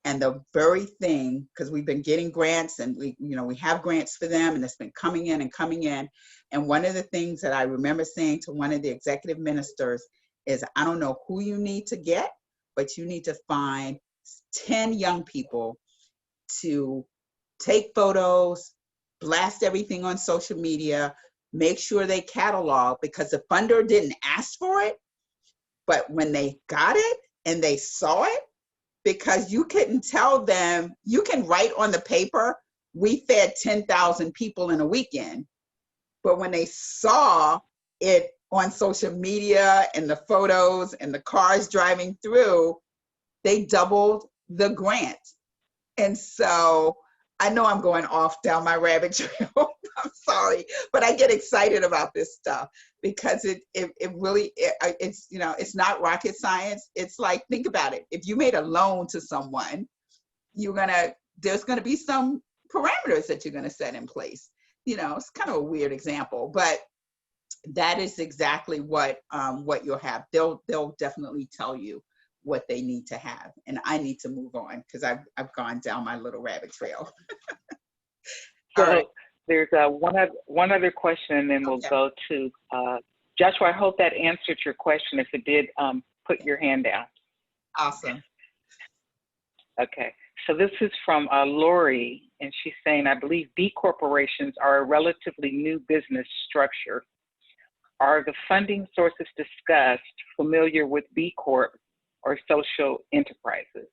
And the very thing, because we've been getting grants, and we have grants for them, and it's been coming in and coming in. And one of the things that I remember saying to one of the executive ministers is, I don't know who you need to get, but you need to find 10 young people to take photos, blast everything on social media, make sure they catalog, because the funder didn't ask for it, but when they got it and they saw it, because you couldn't tell them, you can write on the paper, we fed 10,000 people in a weekend. But when they saw it on social media and the photos and the cars driving through, they doubled the grant. And so I know I'm going off down my rabbit trail. I'm sorry, but I get excited about this stuff because it really, it's not rocket science. It's like, think about it. If you made a loan to someone, there's gonna be some parameters that you're gonna set in place. It's kind of a weird example, but that is exactly what you'll have. They'll definitely tell you what they need to have. And I need to move on because I've gone down my little rabbit trail. So right. There's one other question, and then we'll go to Joshua. I hope that answered your question. If it did, put your hand down. Awesome. Okay. So this is from Lori, and she's saying, I believe B corporations are a relatively new business structure. Are the funding sources discussed familiar with B Corp or social enterprises?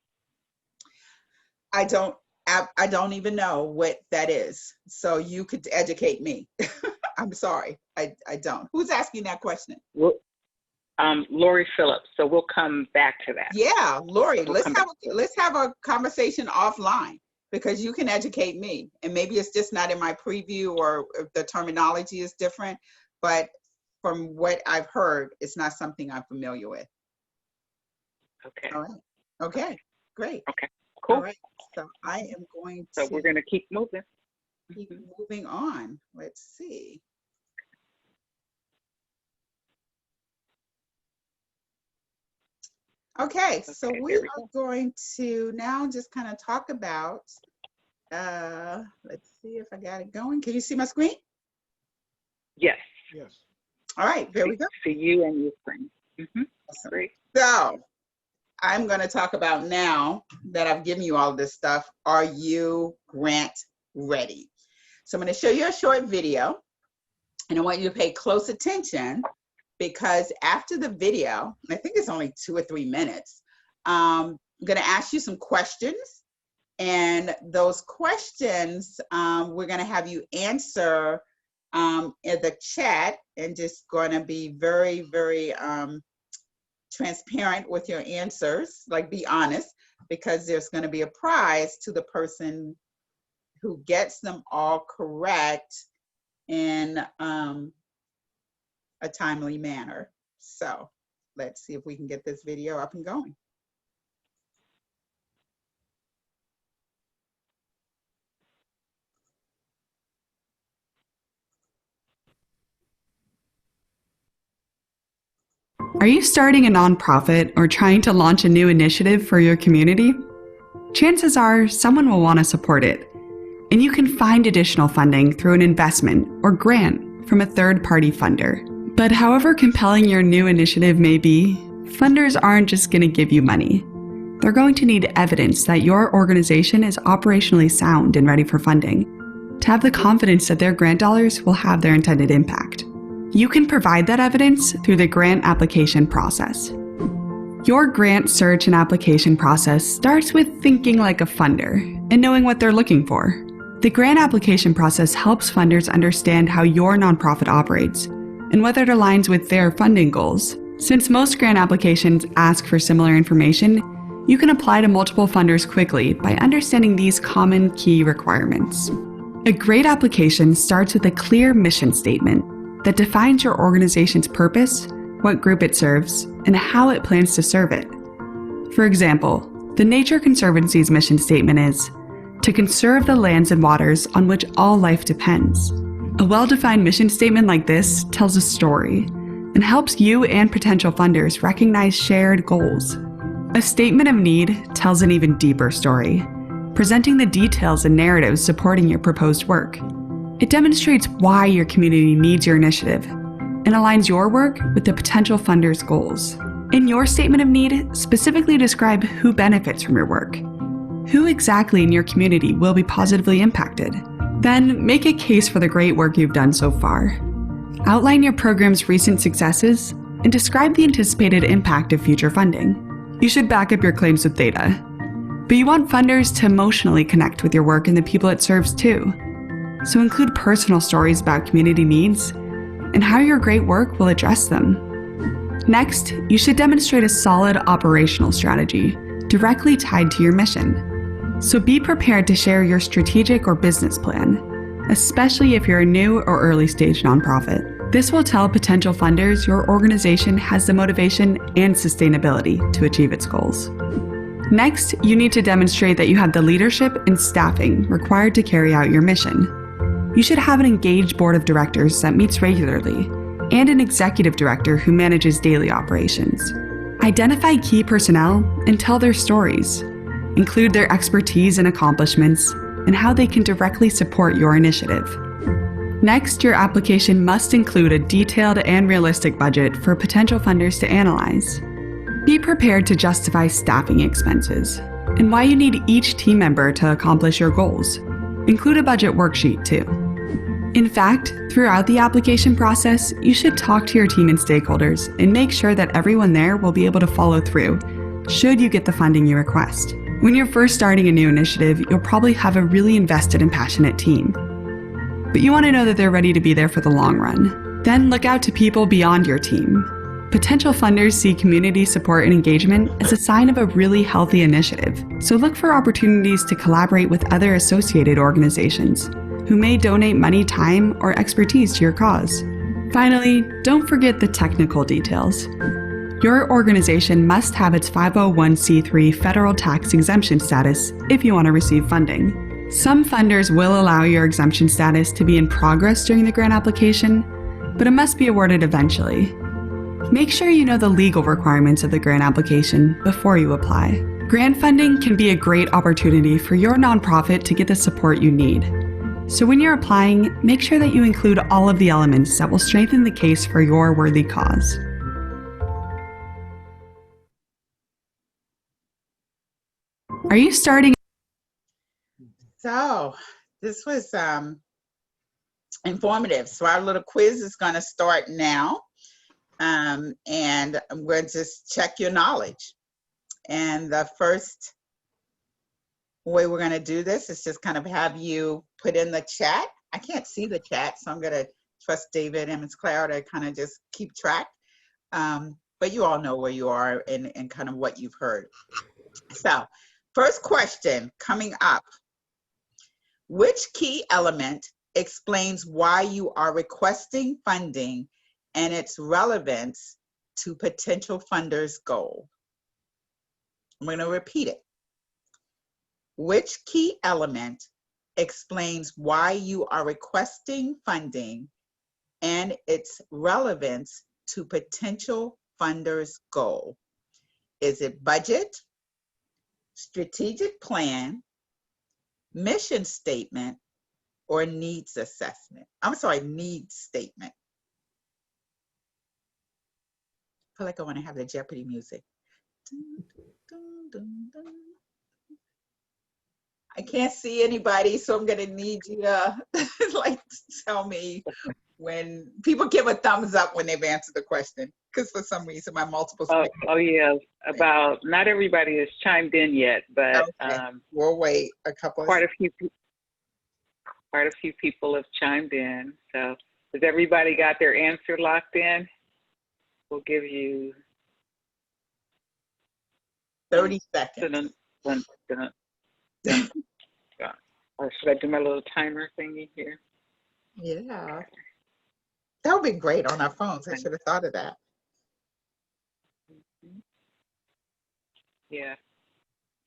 I don't even know what that is. So you could educate me. I'm sorry. I don't. Who's asking that question? Well, Lori Phillips. So we'll come back to that. Yeah, Lori, let's have a conversation offline, because you can educate me. And maybe it's just not in my preview, or the terminology is different, but from what I've heard, it's not something I'm familiar with. Okay. All right. Okay, great. Okay, cool. All right, so I am going to. So we're going to keep moving. Keep moving on. Let's see. Okay, so we are going to now just kind of talk about, let's see if I got it going. Can you see my screen? Yes. Yes. All right, there we go. See you and your screen. Awesome. Great. So I'm going to talk about, now that I've given you all this stuff, are you grant ready? So I'm going to show you a short video, and I want you to pay close attention, because after the video, I think it's only 2 or 3 minutes, I'm going to ask you some questions. And those questions, we're going to have you answer in the chat, and just going to be very, very transparent with your answers, like be honest, because there's going to be a prize to the person who gets them all correct in a timely manner. So let's see if we can get this video up and going. Are you starting a nonprofit or trying to launch a new initiative for your community? Chances are someone will want to support it, and you can find additional funding through an investment or grant from a third-party funder. But however compelling your new initiative may be, funders aren't just going to give you money. They're going to need evidence that your organization is operationally sound and ready for funding, to have the confidence that their grant dollars will have their intended impact. You can provide that evidence through the grant application process. Your grant search and application process starts with thinking like a funder and knowing what they're looking for. The grant application process helps funders understand how your nonprofit operates and whether it aligns with their funding goals. Since most grant applications ask for similar information, you can apply to multiple funders quickly by understanding these common key requirements. A great application starts with a clear mission statement that defines your organization's purpose, what group it serves, and how it plans to serve it. For example, the Nature Conservancy's mission statement is to conserve the lands and waters on which all life depends. A well-defined mission statement like this tells a story and helps you and potential funders recognize shared goals. A statement of need tells an even deeper story, presenting the details and narratives supporting your proposed work. It demonstrates why your community needs your initiative and aligns your work with the potential funder's goals. In your statement of need, specifically describe who benefits from your work. Who exactly in your community will be positively impacted? Then make a case for the great work you've done so far. Outline your program's recent successes and describe the anticipated impact of future funding. You should back up your claims with data, but you want funders to emotionally connect with your work and the people it serves too. So include personal stories about community needs and how your great work will address them. Next, you should demonstrate a solid operational strategy directly tied to your mission. So be prepared to share your strategic or business plan, especially if you're a new or early stage nonprofit. This will tell potential funders your organization has the motivation and sustainability to achieve its goals. Next, you need to demonstrate that you have the leadership and staffing required to carry out your mission. You should have an engaged board of directors that meets regularly and an executive director who manages daily operations. Identify key personnel and tell their stories. Include their expertise and accomplishments and how they can directly support your initiative. Next, your application must include a detailed and realistic budget for potential funders to analyze. Be prepared to justify staffing expenses and why you need each team member to accomplish your goals. Include a budget worksheet too. In fact, throughout the application process, you should talk to your team and stakeholders and make sure that everyone there will be able to follow through should you get the funding you request. When you're first starting a new initiative, you'll probably have a really invested and passionate team. But you want to know that they're ready to be there for the long run. Then look out to people beyond your team. Potential funders see community support and engagement as a sign of a really healthy initiative, so look for opportunities to collaborate with other associated organizations who may donate money, time, or expertise to your cause. Finally, don't forget the technical details. Your organization must have its 501c3 federal tax exemption status if you want to receive funding. Some funders will allow your exemption status to be in progress during the grant application, but it must be awarded eventually. Make sure you know the legal requirements of the grant application before you apply. Grant funding can be a great opportunity for your nonprofit to get the support you need. So when you're applying, make sure that you include all of the elements that will strengthen the case for your worthy cause. Are you starting? So this was informative. So our little quiz is going to start now. And we're going to just check your knowledge. And the first way we're going to do this is just kind of have you put in the chat. I can't see the chat, so I'm going to trust David and Ms. Claire to kind of just keep track. But you all know where you are and kind of what you've heard. So first question coming up. Which key element explains why you are requesting funding and its relevance to potential funders' goal? I'm going to repeat it. Which key element explains why you are requesting funding and its relevance to potential funders' goal? Is it budget, strategic plan, mission statement, or needs assessment? I'm sorry, needs statement. feel like I want to have the Jeopardy music. Dun, dun, dun, dun. I can't see anybody, so I'm gonna need you to like tell me when people give a thumbs up when they've answered the question. Because for some reason my multiple Oh yeah, about not everybody has chimed in yet, but okay. We'll wait a couple. quite a few people have chimed in. So has everybody got their answer locked in? We'll give you 30 seconds. Or should I do my little timer thingy here? Yeah, that would be great on our phones. I should have thought of that. Yeah.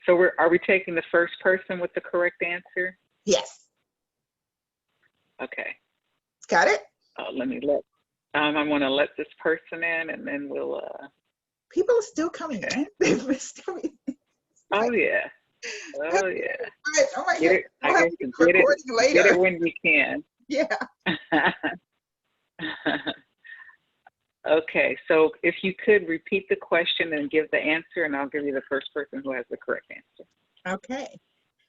So are we taking the first person with the correct answer? Yes. Okay. Got it? Let me let. I want to let this person in, and then we'll. People are still coming in. They're still Oh yeah. Oh yeah. Oh my Get it. I guess get it when you can. Yeah. Okay, so if you could repeat the question and give the answer, and I'll give you the first person who has the correct answer. Okay.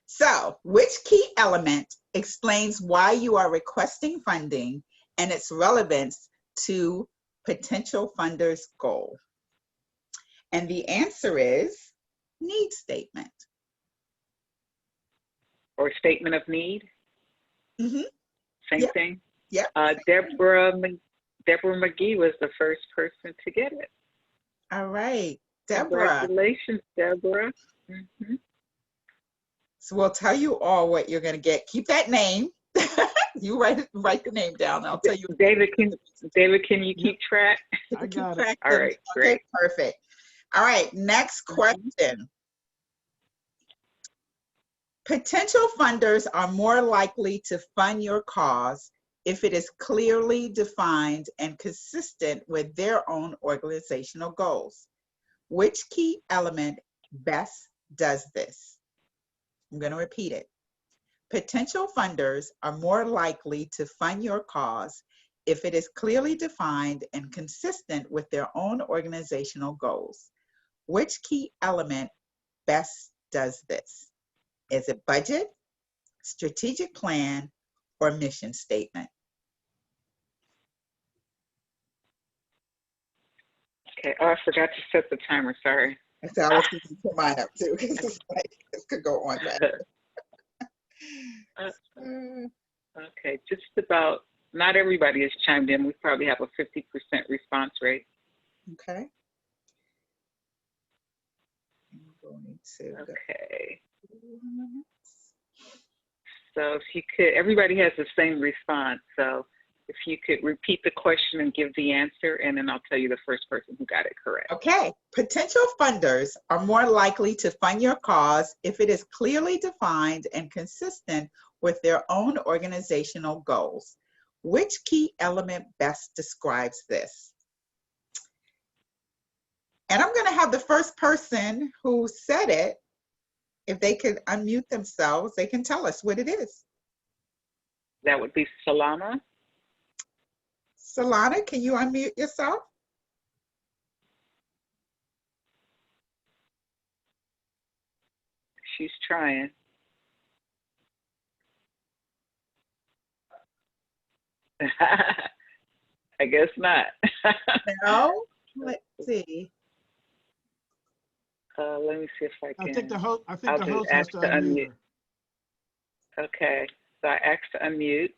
So, which key element explains why you are requesting funding and its relevance to potential funders' goal? And the answer is need statement. Or statement of need? Mm-hmm. Same Yep. thing? Yep. Deborah McGee was the first person to get it. All right, Deborah. Congratulations, Deborah. Mm-hmm. So we'll tell you all what you're going to get. Keep that name. You write the name down. I'll tell you. David, can you keep track? I got it. All right, great. Okay, perfect. All right, next question. Potential funders are more likely to fund your cause if it is clearly defined and consistent with their own organizational goals. Which key element best does this? I'm going to repeat it. Potential funders are more likely to fund your cause if it is clearly defined and consistent with their own organizational goals. Which key element best does this? Is it budget, strategic plan, or mission statement? Okay. Oh, I forgot to set the timer. Sorry. So I was going to put mine up too, because it's like, this could go on forever. Okay, just about, not everybody has chimed in. We probably have a 50% response rate. Okay. I'm going to go. Okay. So if you could, everybody has the same response. So if you could repeat the question and give the answer, and then I'll tell you the first person who got it correct. Okay. Potential funders are more likely to fund your cause if it is clearly defined and consistent with their own organizational goals. Which key element best describes this? And I'm going to have the first person who said it, if they could unmute themselves, they can tell us what it is. That would be Solana. Solana, can you unmute yourself? She's trying. I guess not. No? Let's see. Let me see if I can. I think the host has ask to to unmute her. Okay, so I asked to unmute.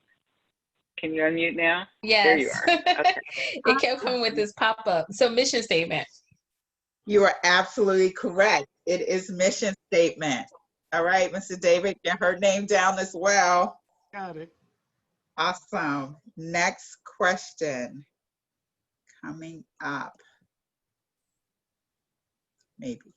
Can you unmute now? Yes. There you are. Okay. It kept coming with this pop-up. So mission statement. You are absolutely correct. It is mission statement. All right, Mr. David, get her name down as well. Got it. Awesome. Next question coming up. Maybe.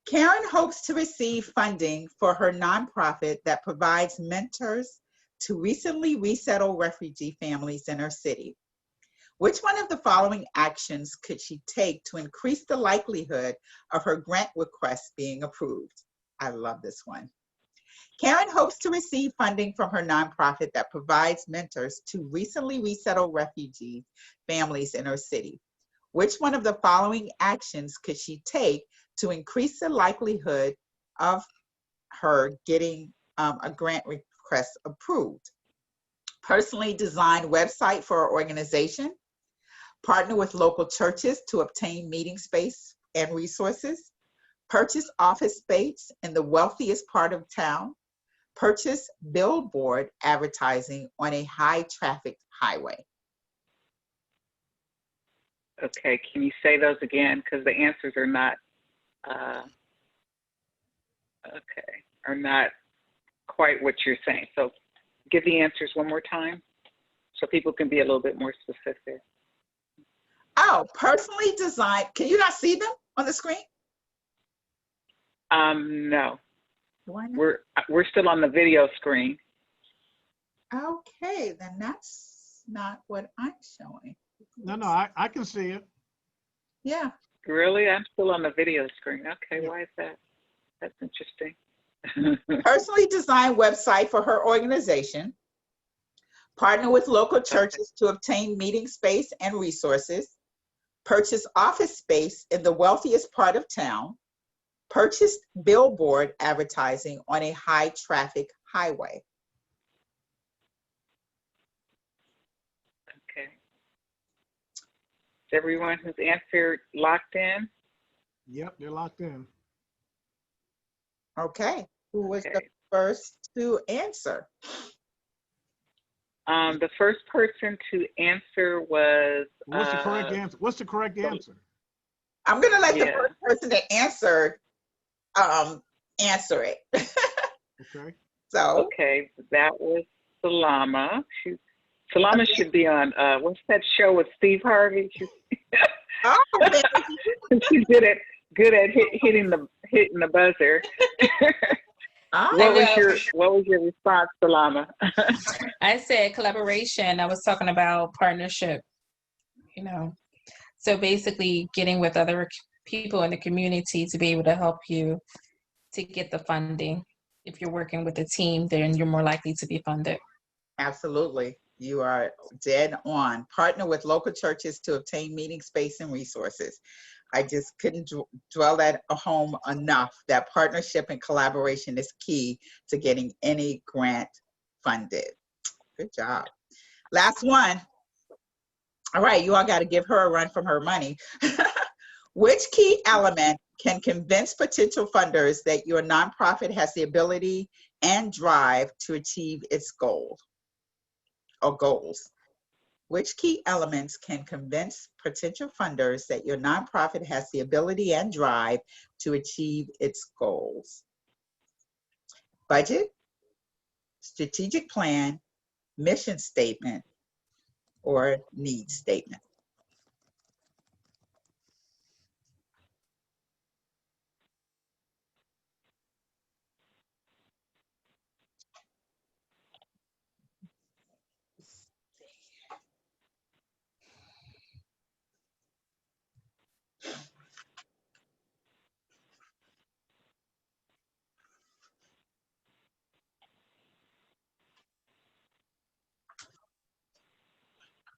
Karen hopes to receive funding for her nonprofit that provides mentors to recently resettled refugee families in her city. Which one of the following actions could she take to increase the likelihood of her grant request being approved? I love this one. Karen hopes to receive funding from her nonprofit that provides mentors to recently resettled refugee families in her city. Which one of the following actions could she take to increase the likelihood of her getting a grant request approved? Personally design website for her organization, partner with local churches to obtain meeting space and resources, purchase office space in the wealthiest part of town, purchase billboard advertising on a high traffic highway. Okay, can you say those again? Because the answers are not, are not quite what you're saying. So give the answers one more time so people can be a little bit more specific. Oh, personally designed. Can you not see them on the screen? No, Why not? we're still on the video screen. Okay, then that's not what I'm showing. No, I can see it. Yeah. Really? I'm still on the video screen. Okay, Yeah. why is that? That's interesting. Personally designed website for her organization, partner with local churches to obtain meeting space and resources, purchase office space in the wealthiest part of town, purchase billboard advertising on a high traffic highway. Okay. Is everyone who's answered locked in? Yep, they're locked in. Okay, who was the Okay. first to answer? The first person to answer was. What's the correct answer? What's the correct answer? I'm gonna let the Yeah. first person that answered answer it. Okay. So Okay, that was Salama. Salama should be on, what's that show with Steve Harvey? oh, She's good at hitting the buzzer. oh, What was your response, Salama? I said collaboration. I was talking about partnership, you know. So basically getting with other people in the community to be able to help you to get the funding. If you're working with a team, then you're more likely to be funded. absolutely. You are dead on. Partner with local churches to obtain meeting space and resources. I just couldn't dwell that home enough. That partnership and collaboration is key to getting any grant funded. Good job. Last one. All right, you all got to give her a run from her money. Which key element can convince potential funders that your nonprofit has the ability and drive to achieve its goal or goals? Which key elements can convince potential funders that your nonprofit has the ability and drive to achieve its goals? Budget, strategic plan, mission statement, or need statement?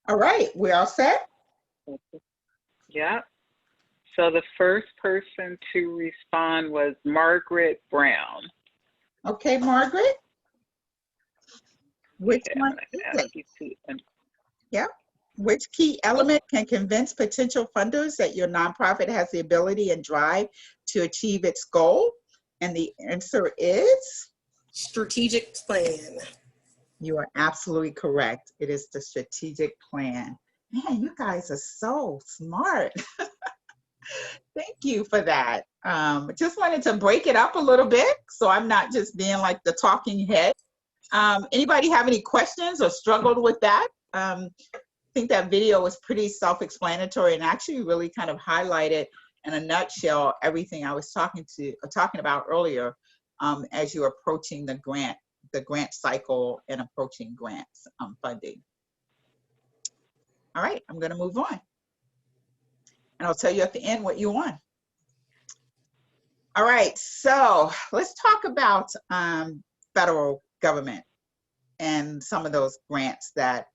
All right, we're all set? Yeah. So the first person to respond was Margaret Brown. Okay, Margaret. Which Okay, I'm one gonna is ask it? you to. Yeah. Which key element can convince potential funders that your nonprofit has the ability and drive to achieve its goal? And the answer is? Strategic plan. You are absolutely correct. It is the strategic plan. Man, you guys are so smart. Thank you for that. Just wanted to break it up a little bit so I'm not just being like the talking head. Anybody have any questions or struggled with that? I think that video was pretty self-explanatory and actually really kind of highlighted in a nutshell everything I was talking about earlier as you're approaching the grant cycle and approaching grants funding. All right, I'm going to move on. And I'll tell you at the end what you won. All right, so let's talk about federal government and some of those grants that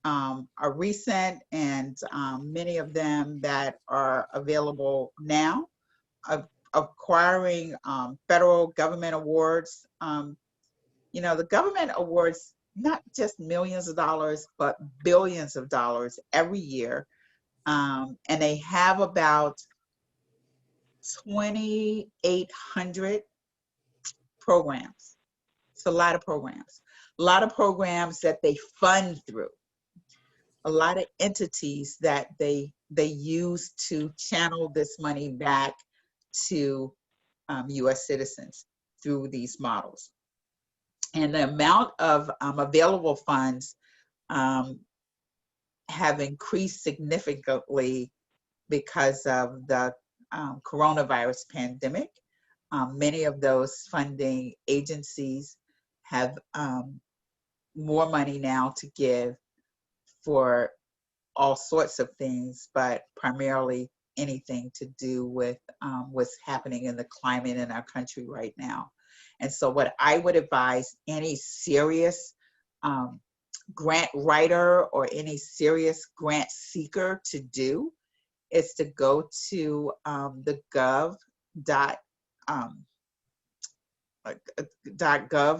are recent, and many of them that are available now, of acquiring federal government awards. The government awards not just millions of dollars, but billions of dollars every year. And they have about 2,800 programs. It's a lot of programs. A lot of programs that they fund through. A lot of entities that they use to channel this money back to U.S. citizens through these models. And the amount of available funds have increased significantly because of the coronavirus pandemic. Many of those funding agencies have more money now to give for all sorts of things, but primarily anything to do with what's happening in the climate in our country right now. And so what I would advise any serious grant writer or any serious grant seeker to do is to go to the gov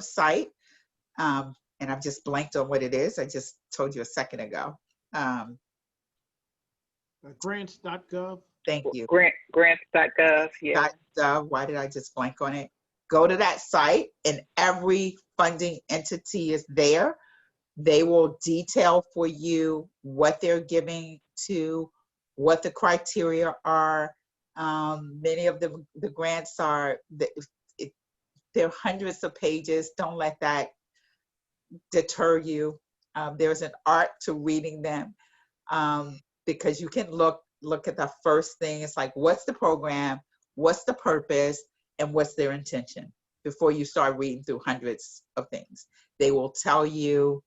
site. And I've just blanked on what it is. I just told you a second ago. Grants.gov. Thank you. Grants.gov, yeah. .gov. Why did I just blank on it? Go to that site, and every funding entity is there. They will detail for you what they're giving to, what the criteria are. Many of the grants are, they're hundreds of pages. Don't let that deter you. There's an art to reading them, because you can look at the first thing. It's like, what's the program, what's the purpose, and what's their intention before you start reading through hundreds of things. They will tell you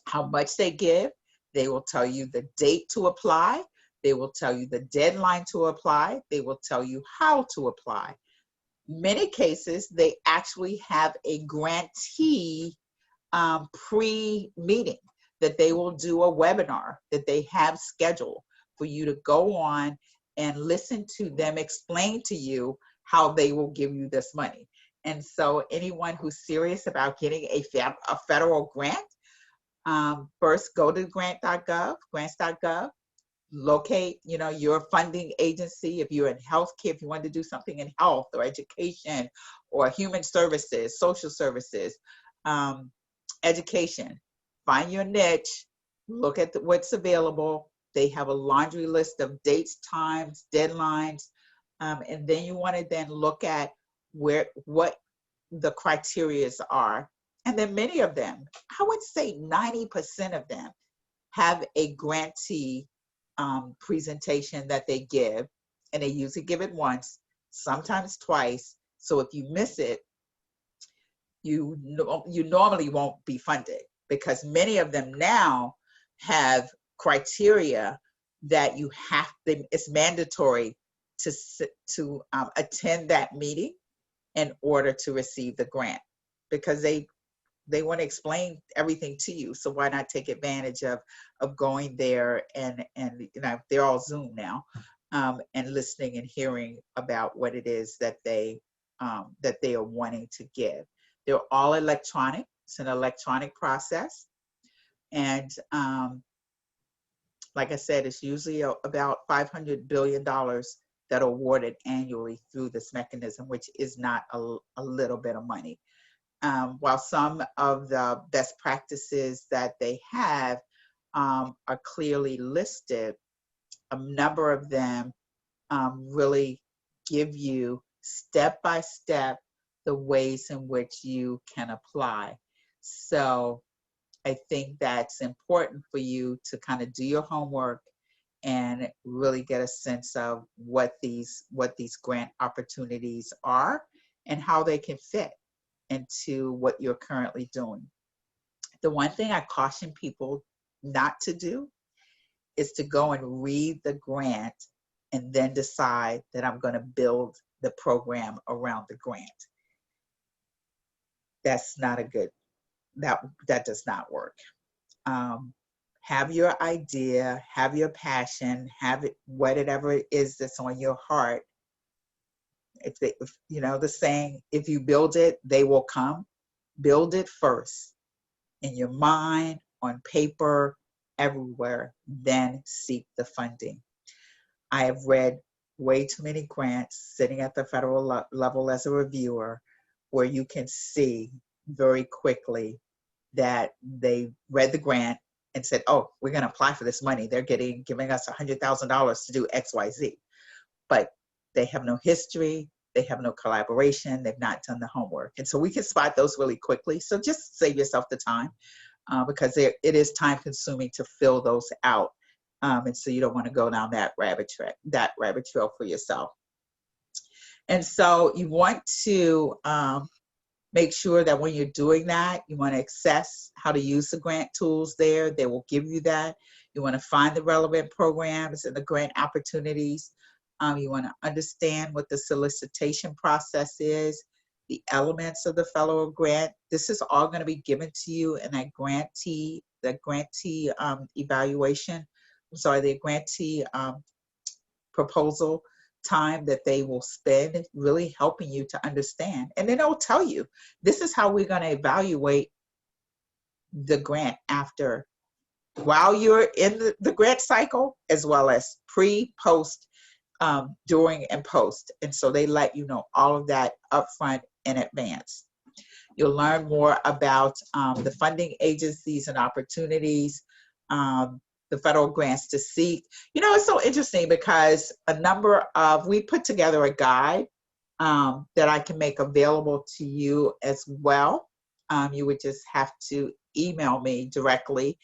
how much they give. They will tell you the date to apply. They will tell you the deadline to apply. They will tell you how to apply. Many cases, they actually have a grantee pre-meeting that they will do a webinar that they have scheduled for you to go on and listen to them explain to you how they will give you this money. And so anyone who's serious about getting a federal grant, first go to grants.gov, locate, your funding agency. If you're in healthcare, if you want to do something in health or education or human services, social services, education, find your niche, look at what's available. They have a laundry list of dates, times, deadlines, and then you want to then look at what the criteria are. And then many of them, I would say 90% of them, have a grantee presentation that they give, and they usually give it once, sometimes twice. So if you miss it, you normally won't be funded, because many of them now have criteria that you have to, it's mandatory to attend that meeting in order to receive the grant, because they want to explain everything to you. So why not take advantage of going there and they're all Zoom now, and listening and hearing about what it is that they are wanting to give. They're all electronic. It's an electronic process. And like I said, it's usually about $500 billion that are awarded annually through this mechanism, which is not a little bit of money. While some of the best practices that they have are clearly listed, a number of them really give you step-by-step the ways in which you can apply. So I think that's important for you to kind of do your homework and really get a sense of what these grant opportunities are and how they can fit into what you're currently doing. The one thing I caution people not to do is to go and read the grant and then decide that I'm going to build the program around the grant. That's not a good, that does not work. have your idea, have your passion, have it, whatever it is that's on your heart. If you know the saying, if you build it, they will come. Build it first in your mind, on paper, everywhere, then seek the funding. I have read way too many grants sitting at the federal level as a reviewer where you can see very quickly that they read the grant and said, oh, we're going to apply for this money. They're giving us $100,000 to do X, Y, Z. But they have no history. They have no collaboration. They've not done the homework. And so we can spot those really quickly. So just save yourself the time because it is time consuming to fill those out. And so you don't want to go down that rabbit trail for yourself. And so you want to make sure that when you're doing that, you want to assess how to use the grant tools there. They will give you that. You want to find the relevant programs and the grant opportunities. You want to understand what the solicitation process is, the elements of the federal grant. This is all going to be given to you in that grantee evaluation. I'm sorry, the grantee proposal time that they will spend really helping you to understand. And then it'll tell you, this is how we're going to evaluate the grant after, while you're in the grant cycle, as well as pre, post, during, and post. And so they let you know all of that upfront in advance. You'll learn more about the funding agencies and opportunities, the federal grants to seek. You know, it's so interesting because we put together a guide that I can make available to you as well. You would just have to email me directly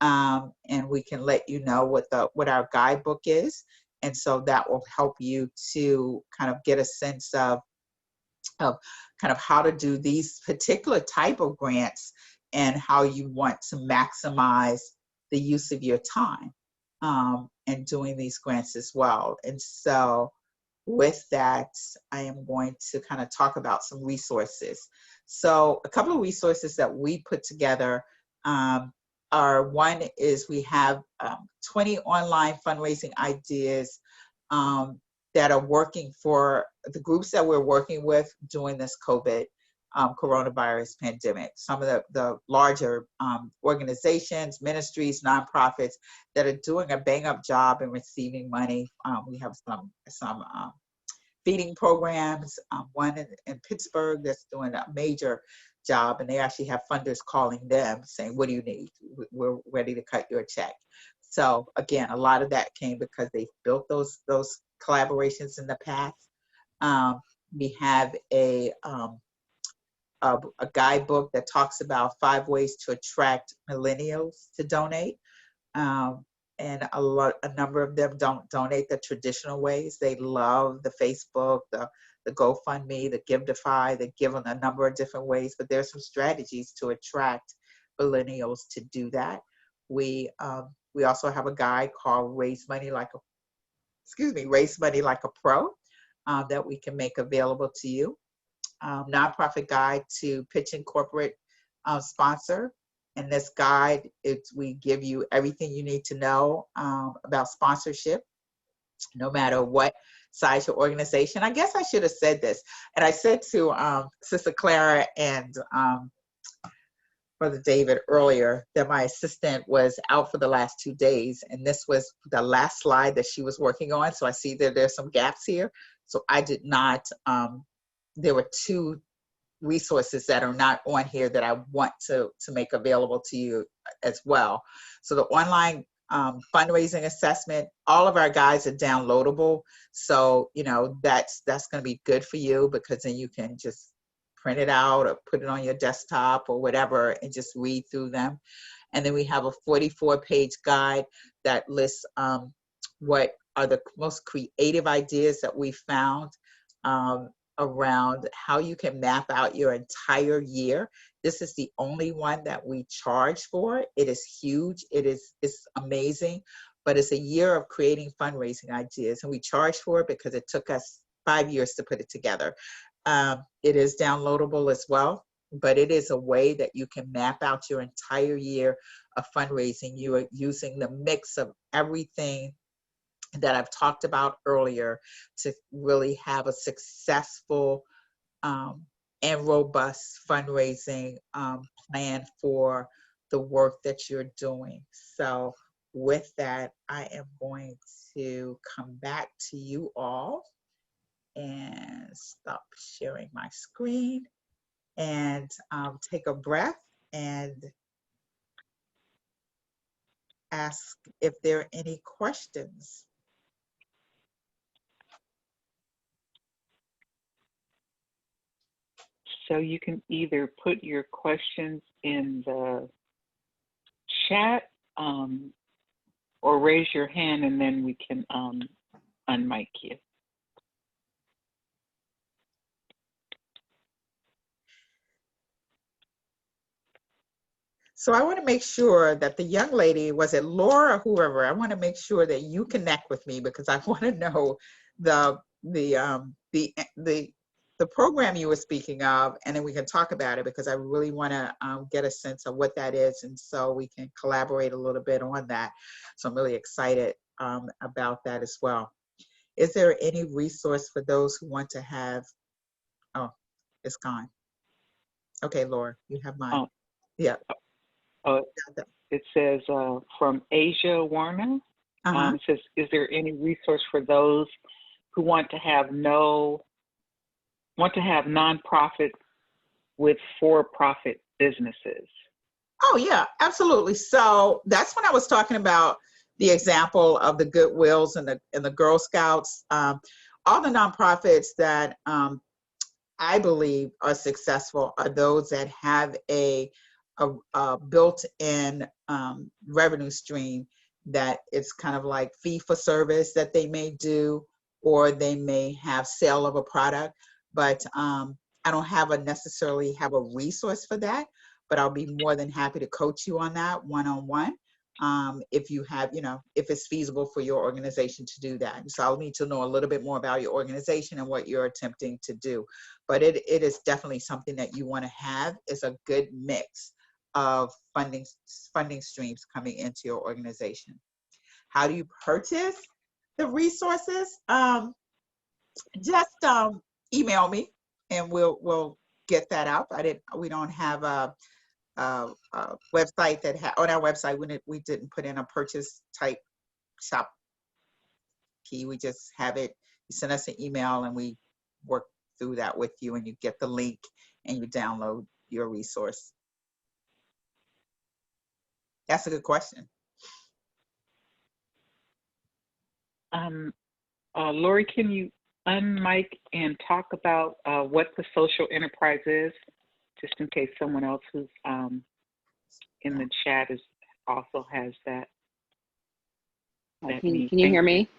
and we can let you know what our guidebook is. And so that will help you to kind of get a sense of kind of how to do these particular type of grants and how you want to maximize the use of your time and doing these grants as well. And so with that, I am going to kind of talk about some resources. So a couple of resources that we put together are, one is we have 20 online fundraising ideas that are working for the groups that we're working with during this COVID coronavirus pandemic. Some of the larger organizations, ministries, nonprofits that are doing a bang up job in receiving money. We have some feeding programs, one in Pittsburgh that's doing a major job, and they actually have funders calling them saying, what do you need? We're ready to cut your check. So again, a lot of that came because they built those collaborations in the past. We have a guidebook that talks about 5 ways to attract millennials to donate. And a number of them don't donate the traditional ways. They love the Facebook, the GoFundMe, the Giveify. They give them a number of different ways, but there's some strategies to attract millennials to do that. We also have a guide called Raise Money Like a Pro that we can make available to you. Nonprofit guide to pitching corporate sponsor. In this guide, we give you everything you need to know about sponsorship, no matter what size your organization. I guess I should have said this. And I said to Sister Clara and Brother David earlier that my assistant was out for the last 2 days. And this was the last slide that she was working on. So I see that there's some gaps here. So I did not, there were 2 resources that are not on here that I want to make available to you as well. So the online fundraising assessment, all of our guides are downloadable. So, you know, that's going to be good for you because then you can just print it out or put it on your desktop or whatever and just read through them. And then we have a 44-page guide that lists what are the most creative ideas that we found around how you can map out your entire year. This is the only one that we charge for. It is huge. It's amazing, but it's a year of creating fundraising ideas, and we charge for it because it took us 5 years to put it together. It is downloadable as well, but it is a way that you can map out your entire year of fundraising. You are using the mix of everything that I've talked about earlier to really have a successful and robust fundraising plan for the work that you're doing. So with that, I am going to come back to you all and stop sharing my screen and take a breath and ask if there are any questions. So you can either put your questions in the chat or raise your hand, and then we can unmic you. So I want to make sure that the young lady, was it Laura or whoever, I want to make sure that you connect with me because I want to know the program you were speaking of, and then we can talk about it because I really want to get a sense of what that is, and so we can collaborate a little bit on that. So I'm really excited about that as well. Is there any resource for those who want to have, oh, it's gone. Okay, Laura, you have mine. Oh. Yeah. It says from Asia Warner. It says, is there any resource for those who want to have nonprofit with for-profit businesses? Oh yeah, absolutely. So that's when I was talking about the example of the Goodwills and the Girl Scouts. All the nonprofits that I believe are successful are those that have a built-in revenue stream that it's kind of like fee for service that they may do, or they may have sale of a product, but I don't necessarily have a resource for that, but I'll be more than happy to coach you on that one-on-one. If you have, if it's feasible for your organization to do that. So I'll need to know a little bit more about your organization and what you're attempting to do. But it is definitely something that you want to have, is a good mix of funding streams coming into your organization. How do you purchase the resources? Just email me and we'll get that out. We don't have a website on our website we didn't put in a purchase type shop key. We just have it. You send us an email and we work through that with you, and you get the link and you download your resource. That's a good question. Lori, can you unmic and talk about what the social enterprise is, just in case someone else who's in the chat also has that. Can you hear me?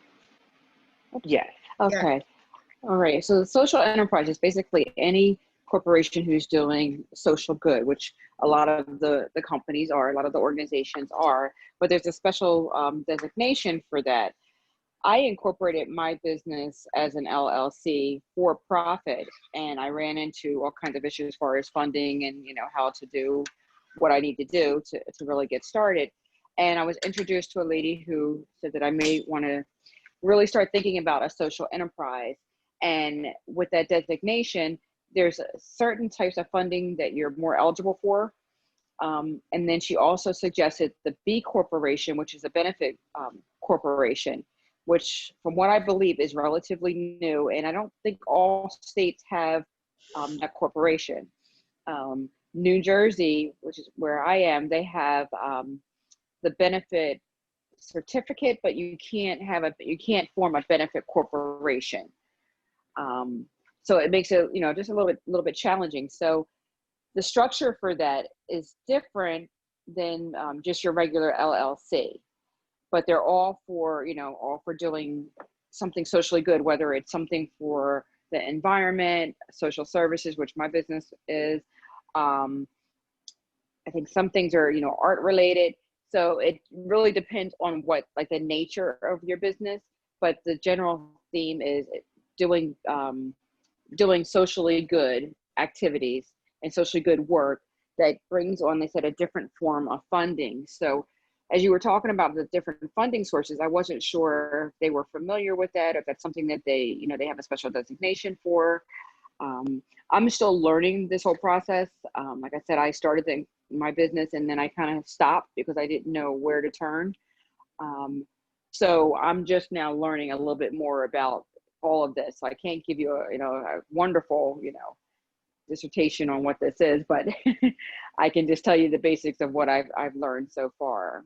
Yes. Okay. Yeah. All right. So the social enterprise is basically any corporation who's doing social good, which a lot of the companies are, a lot of the organizations are, but there's a special designation for that. I incorporated my business as an LLC for profit, and I ran into all kinds of issues as far as funding and how to do what I need to do to really get started. And I was introduced to a lady who said that I may want to really start thinking about a social enterprise. And with that designation, there's certain types of funding that you're more eligible for. And then she also suggested the B Corporation, which is a benefit corporation, which from what I believe is relatively new. And I don't think all states have that corporation. New Jersey, which is where I am, they have the benefit certificate, but you can't form a benefit corporation. So it makes it, just a little bit challenging. So the structure for that is different than just your regular LLC, but they're all for doing something socially good, whether it's something for the environment, social services, which my business is. I think some things are, art related. So it really depends on what, like the nature of your business, but the general theme is doing socially good activities and socially good work that brings on, they said, a different form of funding. So as you were talking about the different funding sources, I wasn't sure if they were familiar with that, or if that's something that they, you know, they have a special designation for. I'm still learning this whole process. Like I said, I started my business and then I kind of stopped because I didn't know where to turn. So I'm just now learning a little bit more about all of this. So I can't give you a wonderful, dissertation on what this is, but I can just tell you the basics of what I've learned so far.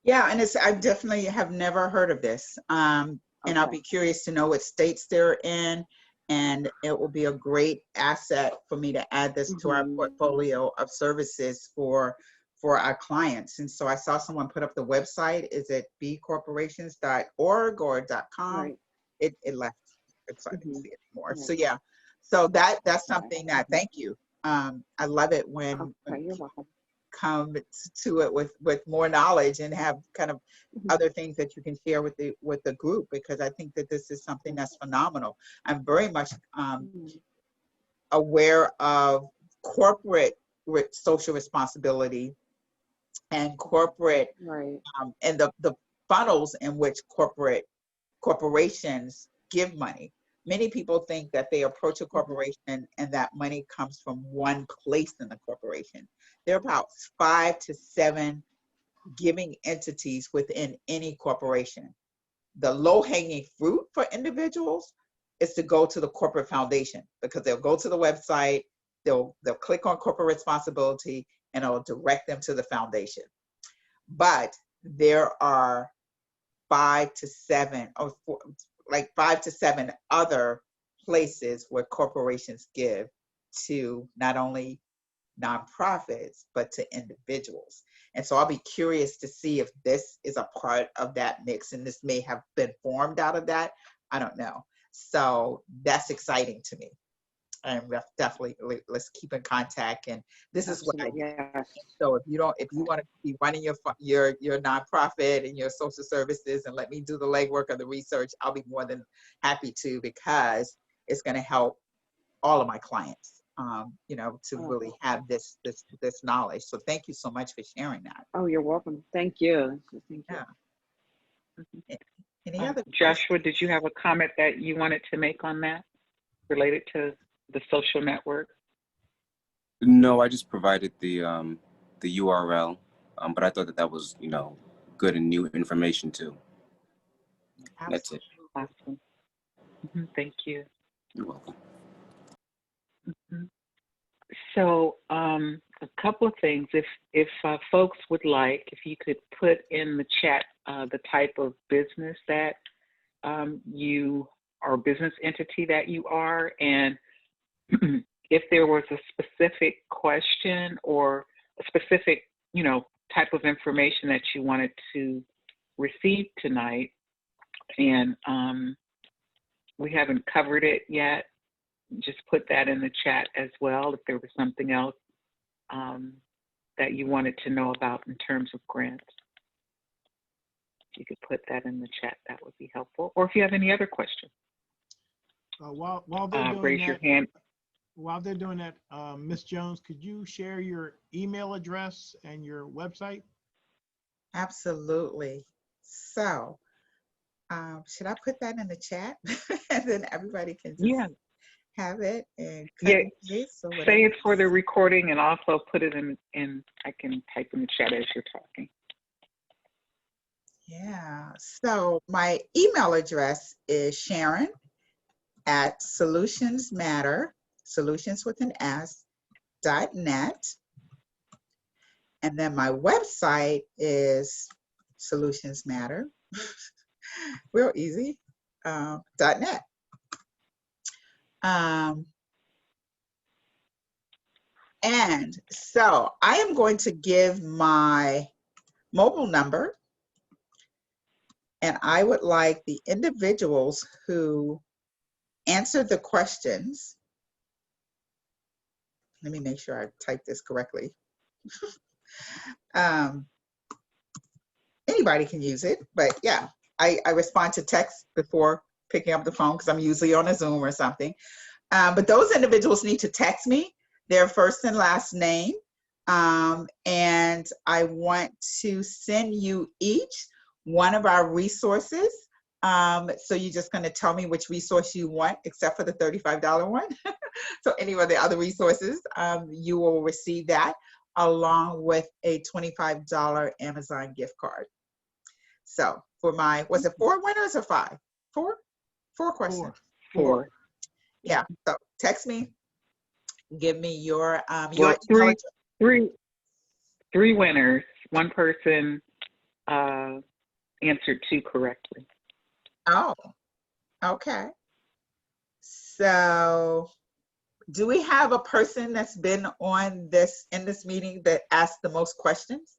Yeah, and I definitely have never heard of this. And I'll be curious to know what states they're in. And it will be a great asset for me to add this to our portfolio of services for our clients. And so I saw someone put up the website. Is it bcorporations.org or .com? Right. It left, so I didn't see it anymore. So yeah, so that's something that, thank you. I love it when You're welcome. come to it with more knowledge and have kind of other things that you can share with the group, because I think that this is something that's phenomenal. I'm very much aware of corporate social responsibility and corporate and the funnels in which corporations give money. Many people think that they approach a corporation and that money comes from one place in the corporation. There are about 5 to 7 giving entities within any corporation. The low-hanging fruit for individuals is to go to the corporate foundation, because they'll go to the website, they'll click on corporate responsibility, and it'll direct them to the foundation. But there are 5 to 7 other places where corporations give to not only nonprofits, but to individuals. And so I'll be curious to see if this is a part of that mix, and this may have been formed out of that. I don't know. So that's exciting to me. And definitely, let's keep in contact. And this is what I do. So if you want to be running your nonprofit and your social services and let me do the legwork or the research, I'll be more than happy to, because it's going to help all of my clients, to really have this knowledge. So thank you so much for sharing that. Oh, you're welcome. Thank you. Thank you. Yeah. Any other Joshua, did you have a comment that you wanted to make on that related to the social network? No, I just provided the URL, but I thought that was good and new information too. Absolutely. That's it. Awesome. Thank you. You're welcome. So a couple of things. If folks would like, if you could put in the chat the type of business that you or business entity that you are, and if there was a specific question or a specific, type of information that you wanted to receive tonight, and we haven't covered it yet, just put that in the chat as well. If there was something else that you wanted to know about in terms of grants, if you could put that in the chat, that would be helpful. Or if you have any other questions, While they're doing raise your hand. While they're doing that, Ms. Jones, could you share your email address and your website? Absolutely. So, should I put that in the chat? And then everybody can just have it and say it for the recording, and also put it in. I can type in the chat as you're talking. Yeah. So my email address is Sharon@solutionsmatter, solutions with an S, .net. And then my website is solutionsmatter, real easy, .net. And so I am going to give my mobile number, and I would like the individuals who answered the questions. Let me make sure I type this correctly. Anybody can use it, but yeah, I respond to text before picking up the phone because I'm usually on a Zoom or something. But those individuals need to text me their first and last name And I want to send you each one of our resources. So you're just going to tell me which resource you want, except for the $35 one. So any of the other resources, you will receive that along with a $25 Amazon gift card. So for my, was it 4 winners or 5? 4? 4 questions. 4. Yeah. So text me. Give me your Well, email address. three winners. One person answered 2 correctly. Oh, okay. So do we have a person that's been on in this meeting that asked the most questions?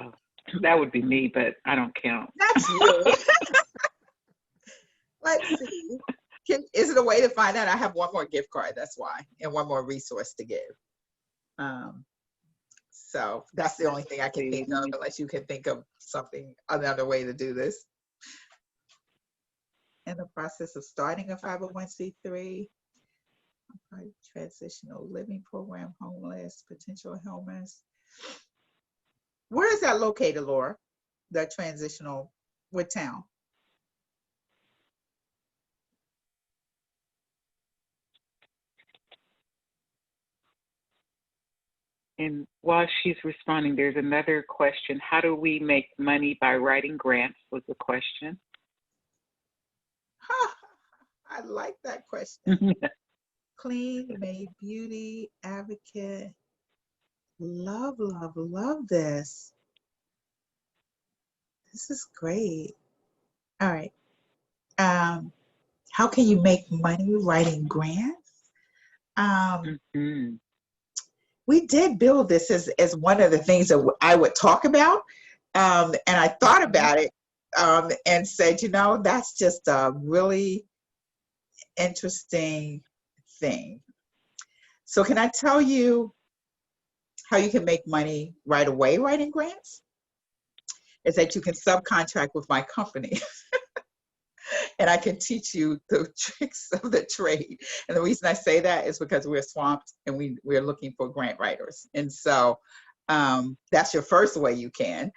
Oh, that would be me, but I don't count. That's you. Let's see. Is it a way to find out? I have one more gift card, that's why, and one more resource to give. So that's the only thing I can think of, unless you can think of something, another way to do this. In the process of starting a 501c3, transitional living program, homeless, potential homeless. Where is that located, Laura? That transitional, what town? And while she's responding, there's another question. How do we make money by writing grants was the question. I like that question. Clean, made beauty, advocate. Love, love, love this. This is great. All right. How can you make money writing grants? We did build this as one of the things that I would talk about. And I thought about it and said, you know, that's just a really interesting thing. So can I tell you how you can make money right away writing grants? Is that you can subcontract with my company. And I can teach you the tricks of the trade. And the reason I say that is because we're swamped and we're looking for grant writers. And so that's your first way you can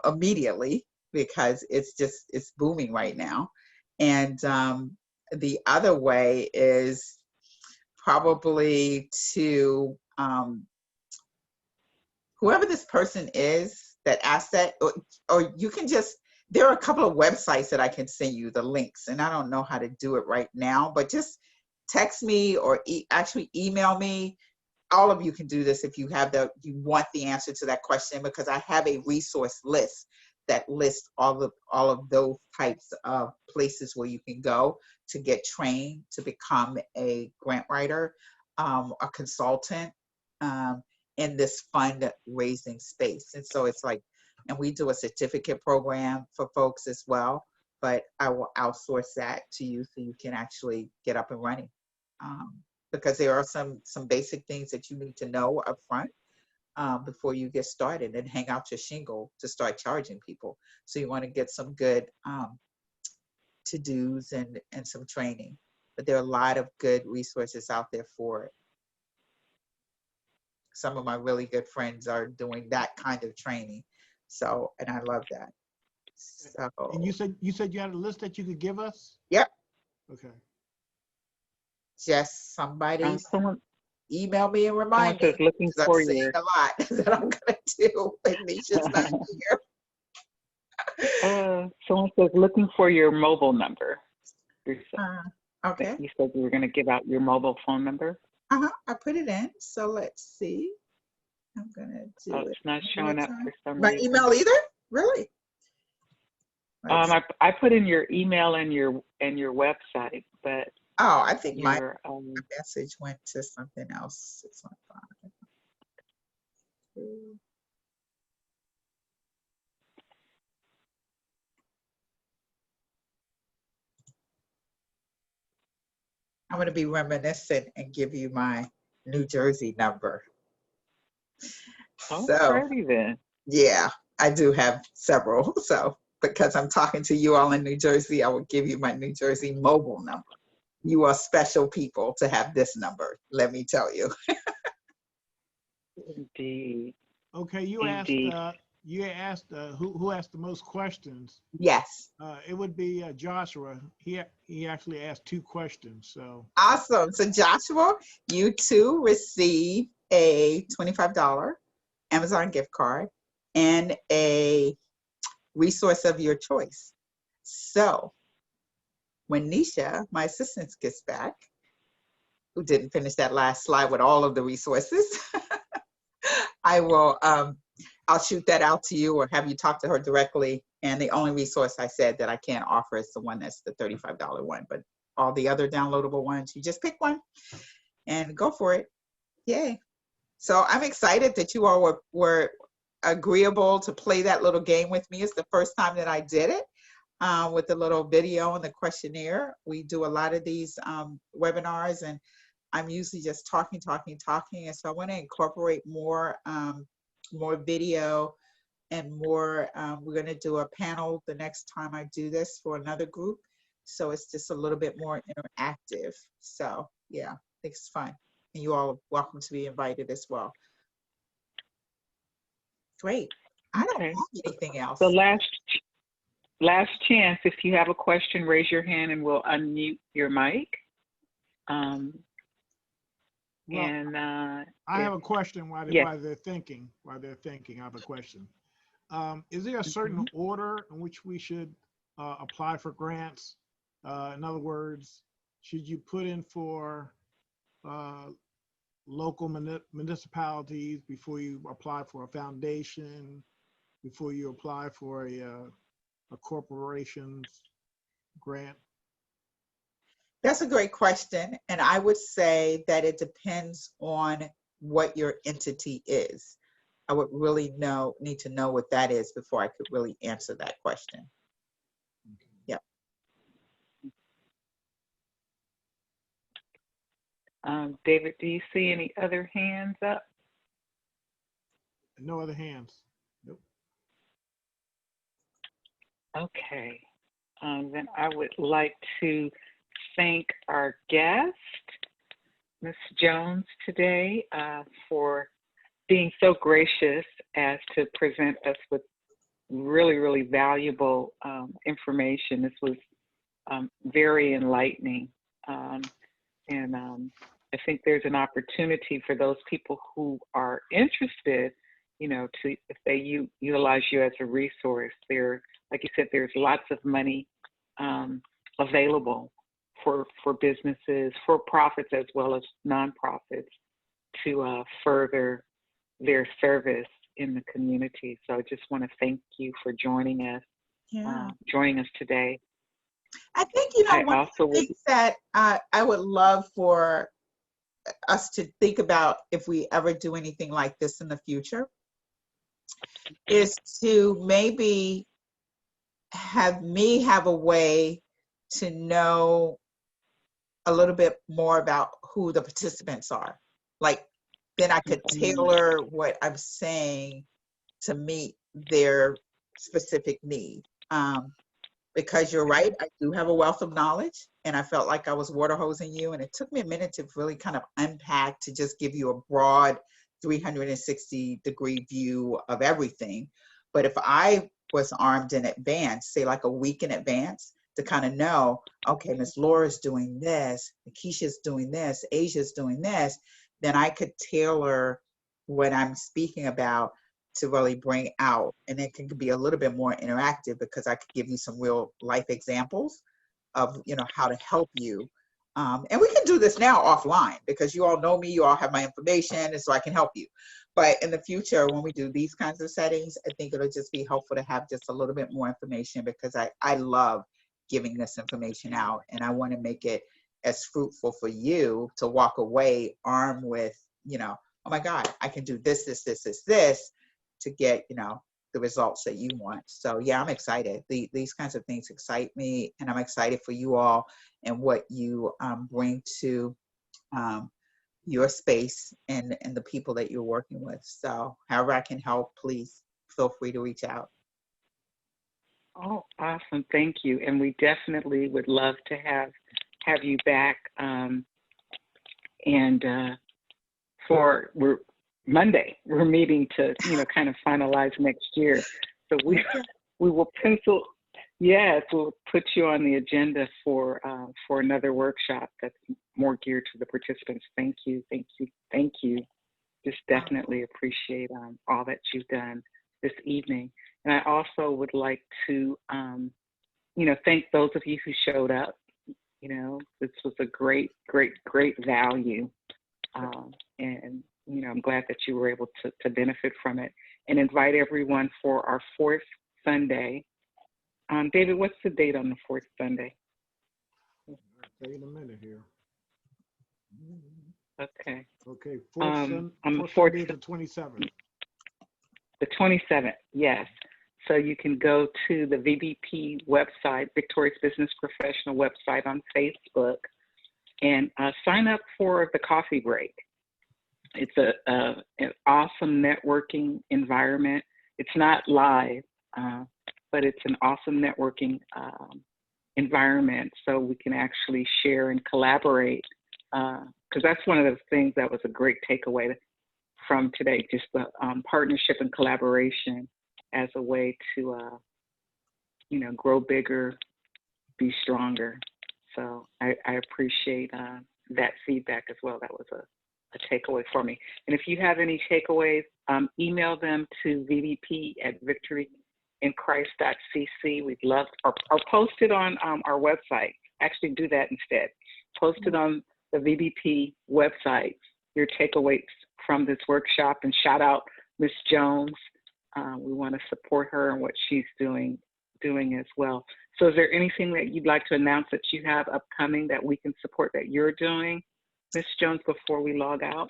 immediately, because it's booming right now. And the other way is probably to whoever this person is that asked that, or you can just, there are a couple of websites that I can send you the links, and I don't know how to do it right now, but just text me or actually email me. All of you can do this if you want the answer to that question, because I have a resource list that lists all of those types of places where you can go to get trained to become a grant writer, a consultant in this fundraising space. And so it's like, and we do a certificate program for folks as well, but I will outsource that to you so you can actually get up and running. Because there are some basic things that you need to know up front before you get started and hang out your shingle to start charging people. So you want to get some good to-dos and some training. But there are a lot of good resources out there for it. Some of my really good friends are doing that kind of training. So, and I love that. So, and you said you had a list that you could give us? Yep. Okay. Just somebody Someone email me and remind me. Looking I'm for saying a lot that I'm gonna do, and Nisha's not here. Someone says looking for your mobile number. Okay. You said you were going to give out your mobile phone number. I put it in. So let's see. I'm gonna do it. It's not showing up for some My reason. email either? Really? I put in your email and your website, but I think my message went to something else. 615. I'm going to be reminiscent and give you my New Jersey number. Alrighty then. Yeah, I do have several. So because I'm talking to you all in New Jersey, I will give you my New Jersey mobile number. You are special people to have this number, let me tell you. Indeed. Okay, Indeed. you asked who asked the most questions. Yes. It would be Joshua. He actually asked 2 questions. So Awesome. So Joshua, you too receive a $25 Amazon gift card and a resource of your choice. So when Nisha, my assistant, gets back, who didn't finish that last slide with all of the resources, I will, I'll shoot that out to you or have you talk to her directly. And the only resource I said that I can't offer is the one that's the $35 one, but all the other downloadable ones, you just pick one and go for it. Yay. So I'm excited that you all were agreeable to play that little game with me. It's the first time that I did it with the little video and the questionnaire. We do a lot of these webinars, and I'm usually just talking. And so I want to incorporate more, more video and more. We're going to do a panel the next time I do this for another group. So it's just a little bit more interactive. So yeah, I think it's fun. And you all are welcome to be invited as well. Great. I don't Okay. have anything else. The last chance, if you have a question, raise your hand and we'll unmute your mic. well, I have a question while they're thinking. I have a question. Is there a certain order in which we should apply for grants? In other words, should you put in for local municipalities before you apply for a foundation, before you apply for a corporation's grant? That's a great question. And I would say that it depends on what your entity is. I would really need to know what that is before I could really answer that question. Yep. David, do you see any other hands up? No other hands. Nope. Okay. Then I would like to thank our guest, Ms. Jones, today for being so gracious as to present us with really, really valuable information. This was very enlightening. I think there's an opportunity for those people who are interested, you know, if they utilize you as a resource. There, like you said, there's lots of money available for businesses, for profits as well as nonprofits to further their service in the community. So I just want to thank you for joining us today. I think, one of the things that I would love for us to think about if we ever do anything like this in the future is to maybe have me have a way to know a little bit more about who the participants are. Like, then I could tailor what I'm saying to meet their specific need. Because you're right, I do have a wealth of knowledge, and I felt like I was water hosing you, and it took me a minute to really kind of unpack, to just give you a broad 360-degree view of everything. But if I was armed in advance, say like a week in advance, to kind of know, okay, Miss Laura's doing this, Keisha's doing this, Asia's doing this, then I could tailor what I'm speaking about to really bring out, and it can be a little bit more interactive because I could give you some real life examples of how to help you. And we can do this now offline because you all know me, you all have my information, and so I can help you. But in the future, when we do these kinds of settings, I think it'll just be helpful to have just a little bit more information, because I love giving this information out, and I want to make it as fruitful for you to walk away armed with, oh my God, I can do this, to get, the results that you want. So yeah, I'm excited. These kinds of things excite me, and I'm excited for you all and what you bring to your space and the people that you're working with. So however I can help, please feel free to reach out. Oh, awesome. Thank you. And we definitely would love to have have you back. And we're Monday, we're meeting to, kind of finalize next year. So we will pencil, yes, we'll put you on the agenda for another workshop that's more geared to the participants. Thank you, thank you, thank you. Just definitely appreciate all that you've done this evening. And I also would like to, thank those of you who showed up. This was a great, great, great value. And, I'm glad that you were able to benefit from it, and invite everyone for our fourth Sunday. David, what's the date on the fourth Sunday? I'll tell you in a minute here. Okay. Okay, on the fourth fourth, Sunday is the 27th. the 27th, yes. So you can go to the VBP website, Victorious Business Professional website on Facebook, and sign up for the coffee break. It's an awesome networking environment. It's not live, but it's an awesome networking environment, so we can actually share and collaborate, because that's one of the things that was a great takeaway from today, just the partnership and collaboration as a way to, grow bigger, be stronger. So I appreciate that feedback as well. That was a takeaway for me. And if you have any takeaways, email them to vbp@victoryinchrist.cc. We'd love, or post it on our website. Actually do that instead. Post it on the VBP website, your takeaways from this workshop, and shout out Ms. Jones. We want to support her and what she's doing as well. So is there anything that you'd like to announce that you have upcoming that we can support that you're doing, Ms. Jones, before we log out?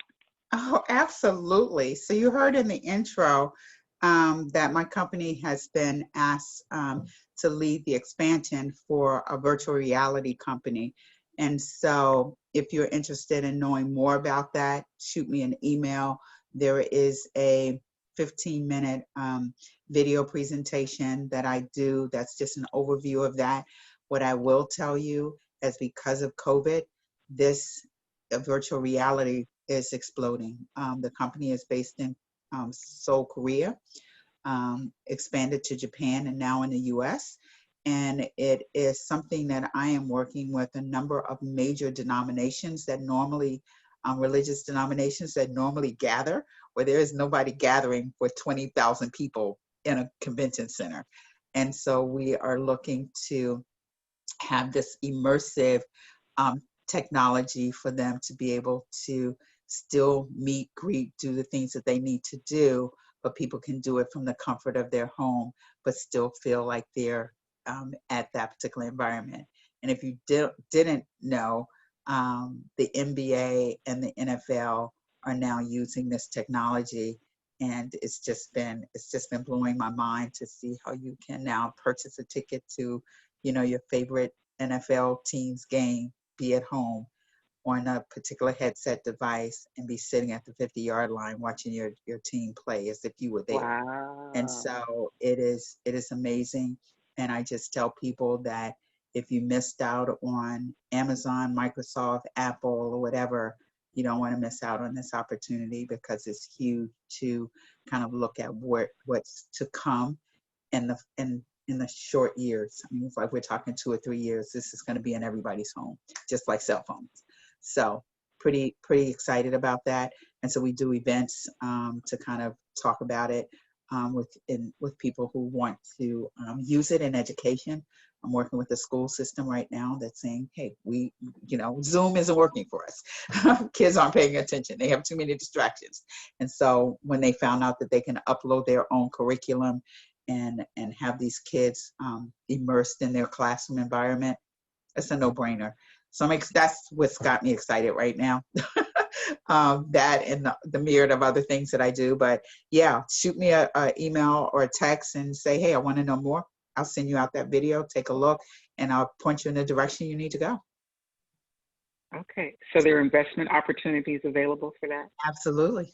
Oh, absolutely. So you heard in the intro that my company has been asked to lead the expansion for a virtual reality company. And so if you're interested in knowing more about that, shoot me an email. There is a 15-minute video presentation that I do. That's just an overview of that. What I will tell you is, because of COVID, this virtual reality is exploding. The company is based in Seoul, Korea, expanded to Japan, and now in the US. And it is something that I am working with a number of major denominations that normally, religious denominations that normally gather, where there is nobody gathering with 20,000 people in a convention center. And so we are looking to have this immersive technology for them to be able to still meet, greet, do the things that they need to do, but people can do it from the comfort of their home, but still feel like they're at that particular environment. And if you didn't know, the NBA and the NFL are now using this technology, and it's just been blowing my mind to see how you can now purchase a ticket to, your favorite NFL team's game, be at home on a particular headset device, and be sitting at the 50-yard line watching your team play as if you were there. Wow. And so it is amazing. And I just tell people that if you missed out on Amazon, Microsoft, Apple, or whatever, you don't want to miss out on this opportunity, because it's huge to kind of look at what's to come in the short years. I mean, it's like we're talking 2 or 3 years. This is going to be in everybody's home, just like cell phones. So pretty excited about that. And so we do events to kind of talk about it with people who want to use it in education. I'm working with the school system right now that's saying, hey, Zoom isn't working for us. Kids aren't paying attention. They have too many distractions. And so when they found out that they can upload their own curriculum and have these kids immersed in their classroom environment, it's a no-brainer. So that's what's got me excited right now. That and the myriad of other things that I do. But yeah, shoot me an email or a text and say, hey, I want to know more. I'll send you out that video, take a look, and I'll point you in the direction you need to go. Okay, so there are investment opportunities available for that? Absolutely.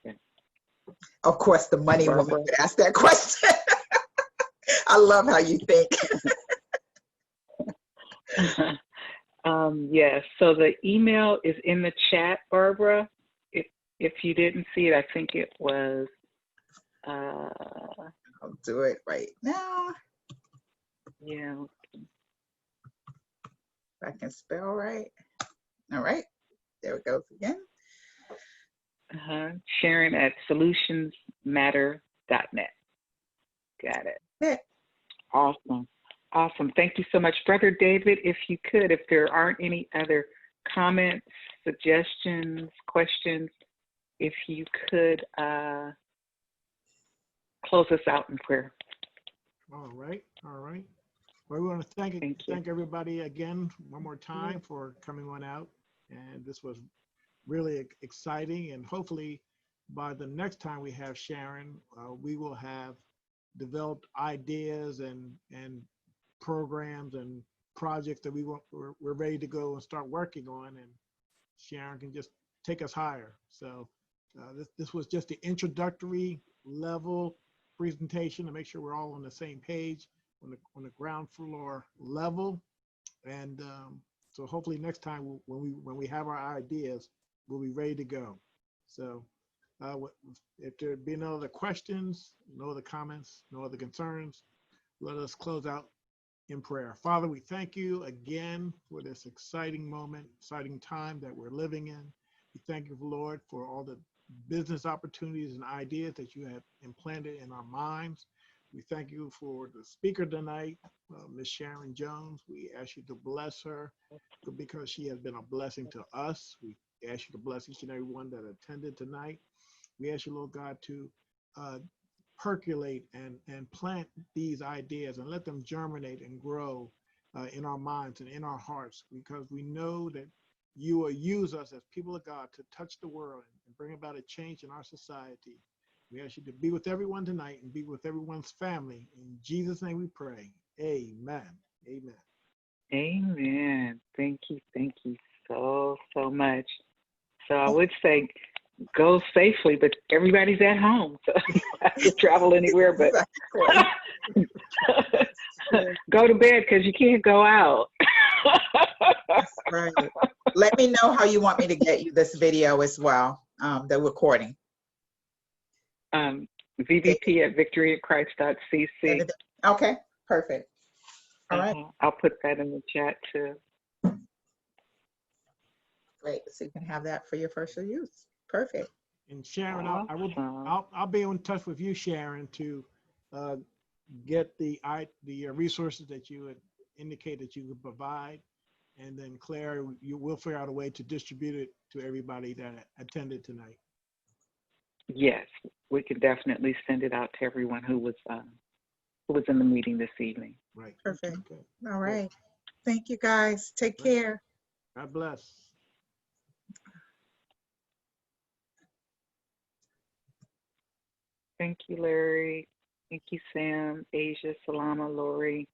Yeah. Of course, the money woman would ask that question. I love how you think. Yes, so the email is in the chat, Barbara. If you didn't see it, I think it was, I'll do it right now. yeah. If I can spell right. All right, there it goes again. Sharon at solutionsmatter.net. Got it. Okay. Awesome. Awesome. Thank you so much. Brother David, if you could, if there aren't any other comments, suggestions, questions, if you could close us out in prayer. All right. All right. Well, we want to thank everybody again one more time for coming on out. And this was really exciting. And hopefully by the next time we have Sharon, we will have developed ideas and programs and projects that we're ready to go and start working on, and Sharon can just take us higher. So this was just the introductory level presentation to make sure we're all on the same page on the ground floor level, and so hopefully next time when we have our ideas, we'll be ready to go. So if there be no other questions, no other comments, no other concerns, let us close out in prayer. Father, we thank you again for this exciting moment, exciting time that we're living in. We thank you, Lord, for all the business opportunities and ideas that you have implanted in our minds. We thank you for the speaker tonight, Ms. Sharon Jones. We ask you to bless her because she has been a blessing to us. We ask you to bless each and every one that attended tonight. We ask you, Lord God, to percolate and plant these ideas and let them germinate and grow in our minds and in our hearts, because we know that you will use us as people of God to touch the world and bring about a change in our society. We ask you to be with everyone tonight and be with everyone's family. In Jesus' name we pray. Amen. Amen. Amen. Thank you so much. So I would say go safely, but everybody's at home, so you don't have to travel anywhere, but go to bed because you can't go out. That's right. Let me know how you want me to get you this video as well, the recording. VVP at victoryatchrist.cc. Okay, perfect. All right. I'll put that in the chat too. Great. So you can have that for your first use. Perfect. And Sharon, Awesome. I'll be in touch with you, Sharon, to get the resources that you had indicated that you would provide, and then Claire, you will figure out a way to distribute it to everybody that attended tonight. Yes, we can definitely send it out to everyone who was in the meeting this evening. Right. Perfect. Okay. All right. Thank you, guys. Take care. God bless. Thank you, Larry. Thank you, Sam, Asia, Salama, Lori.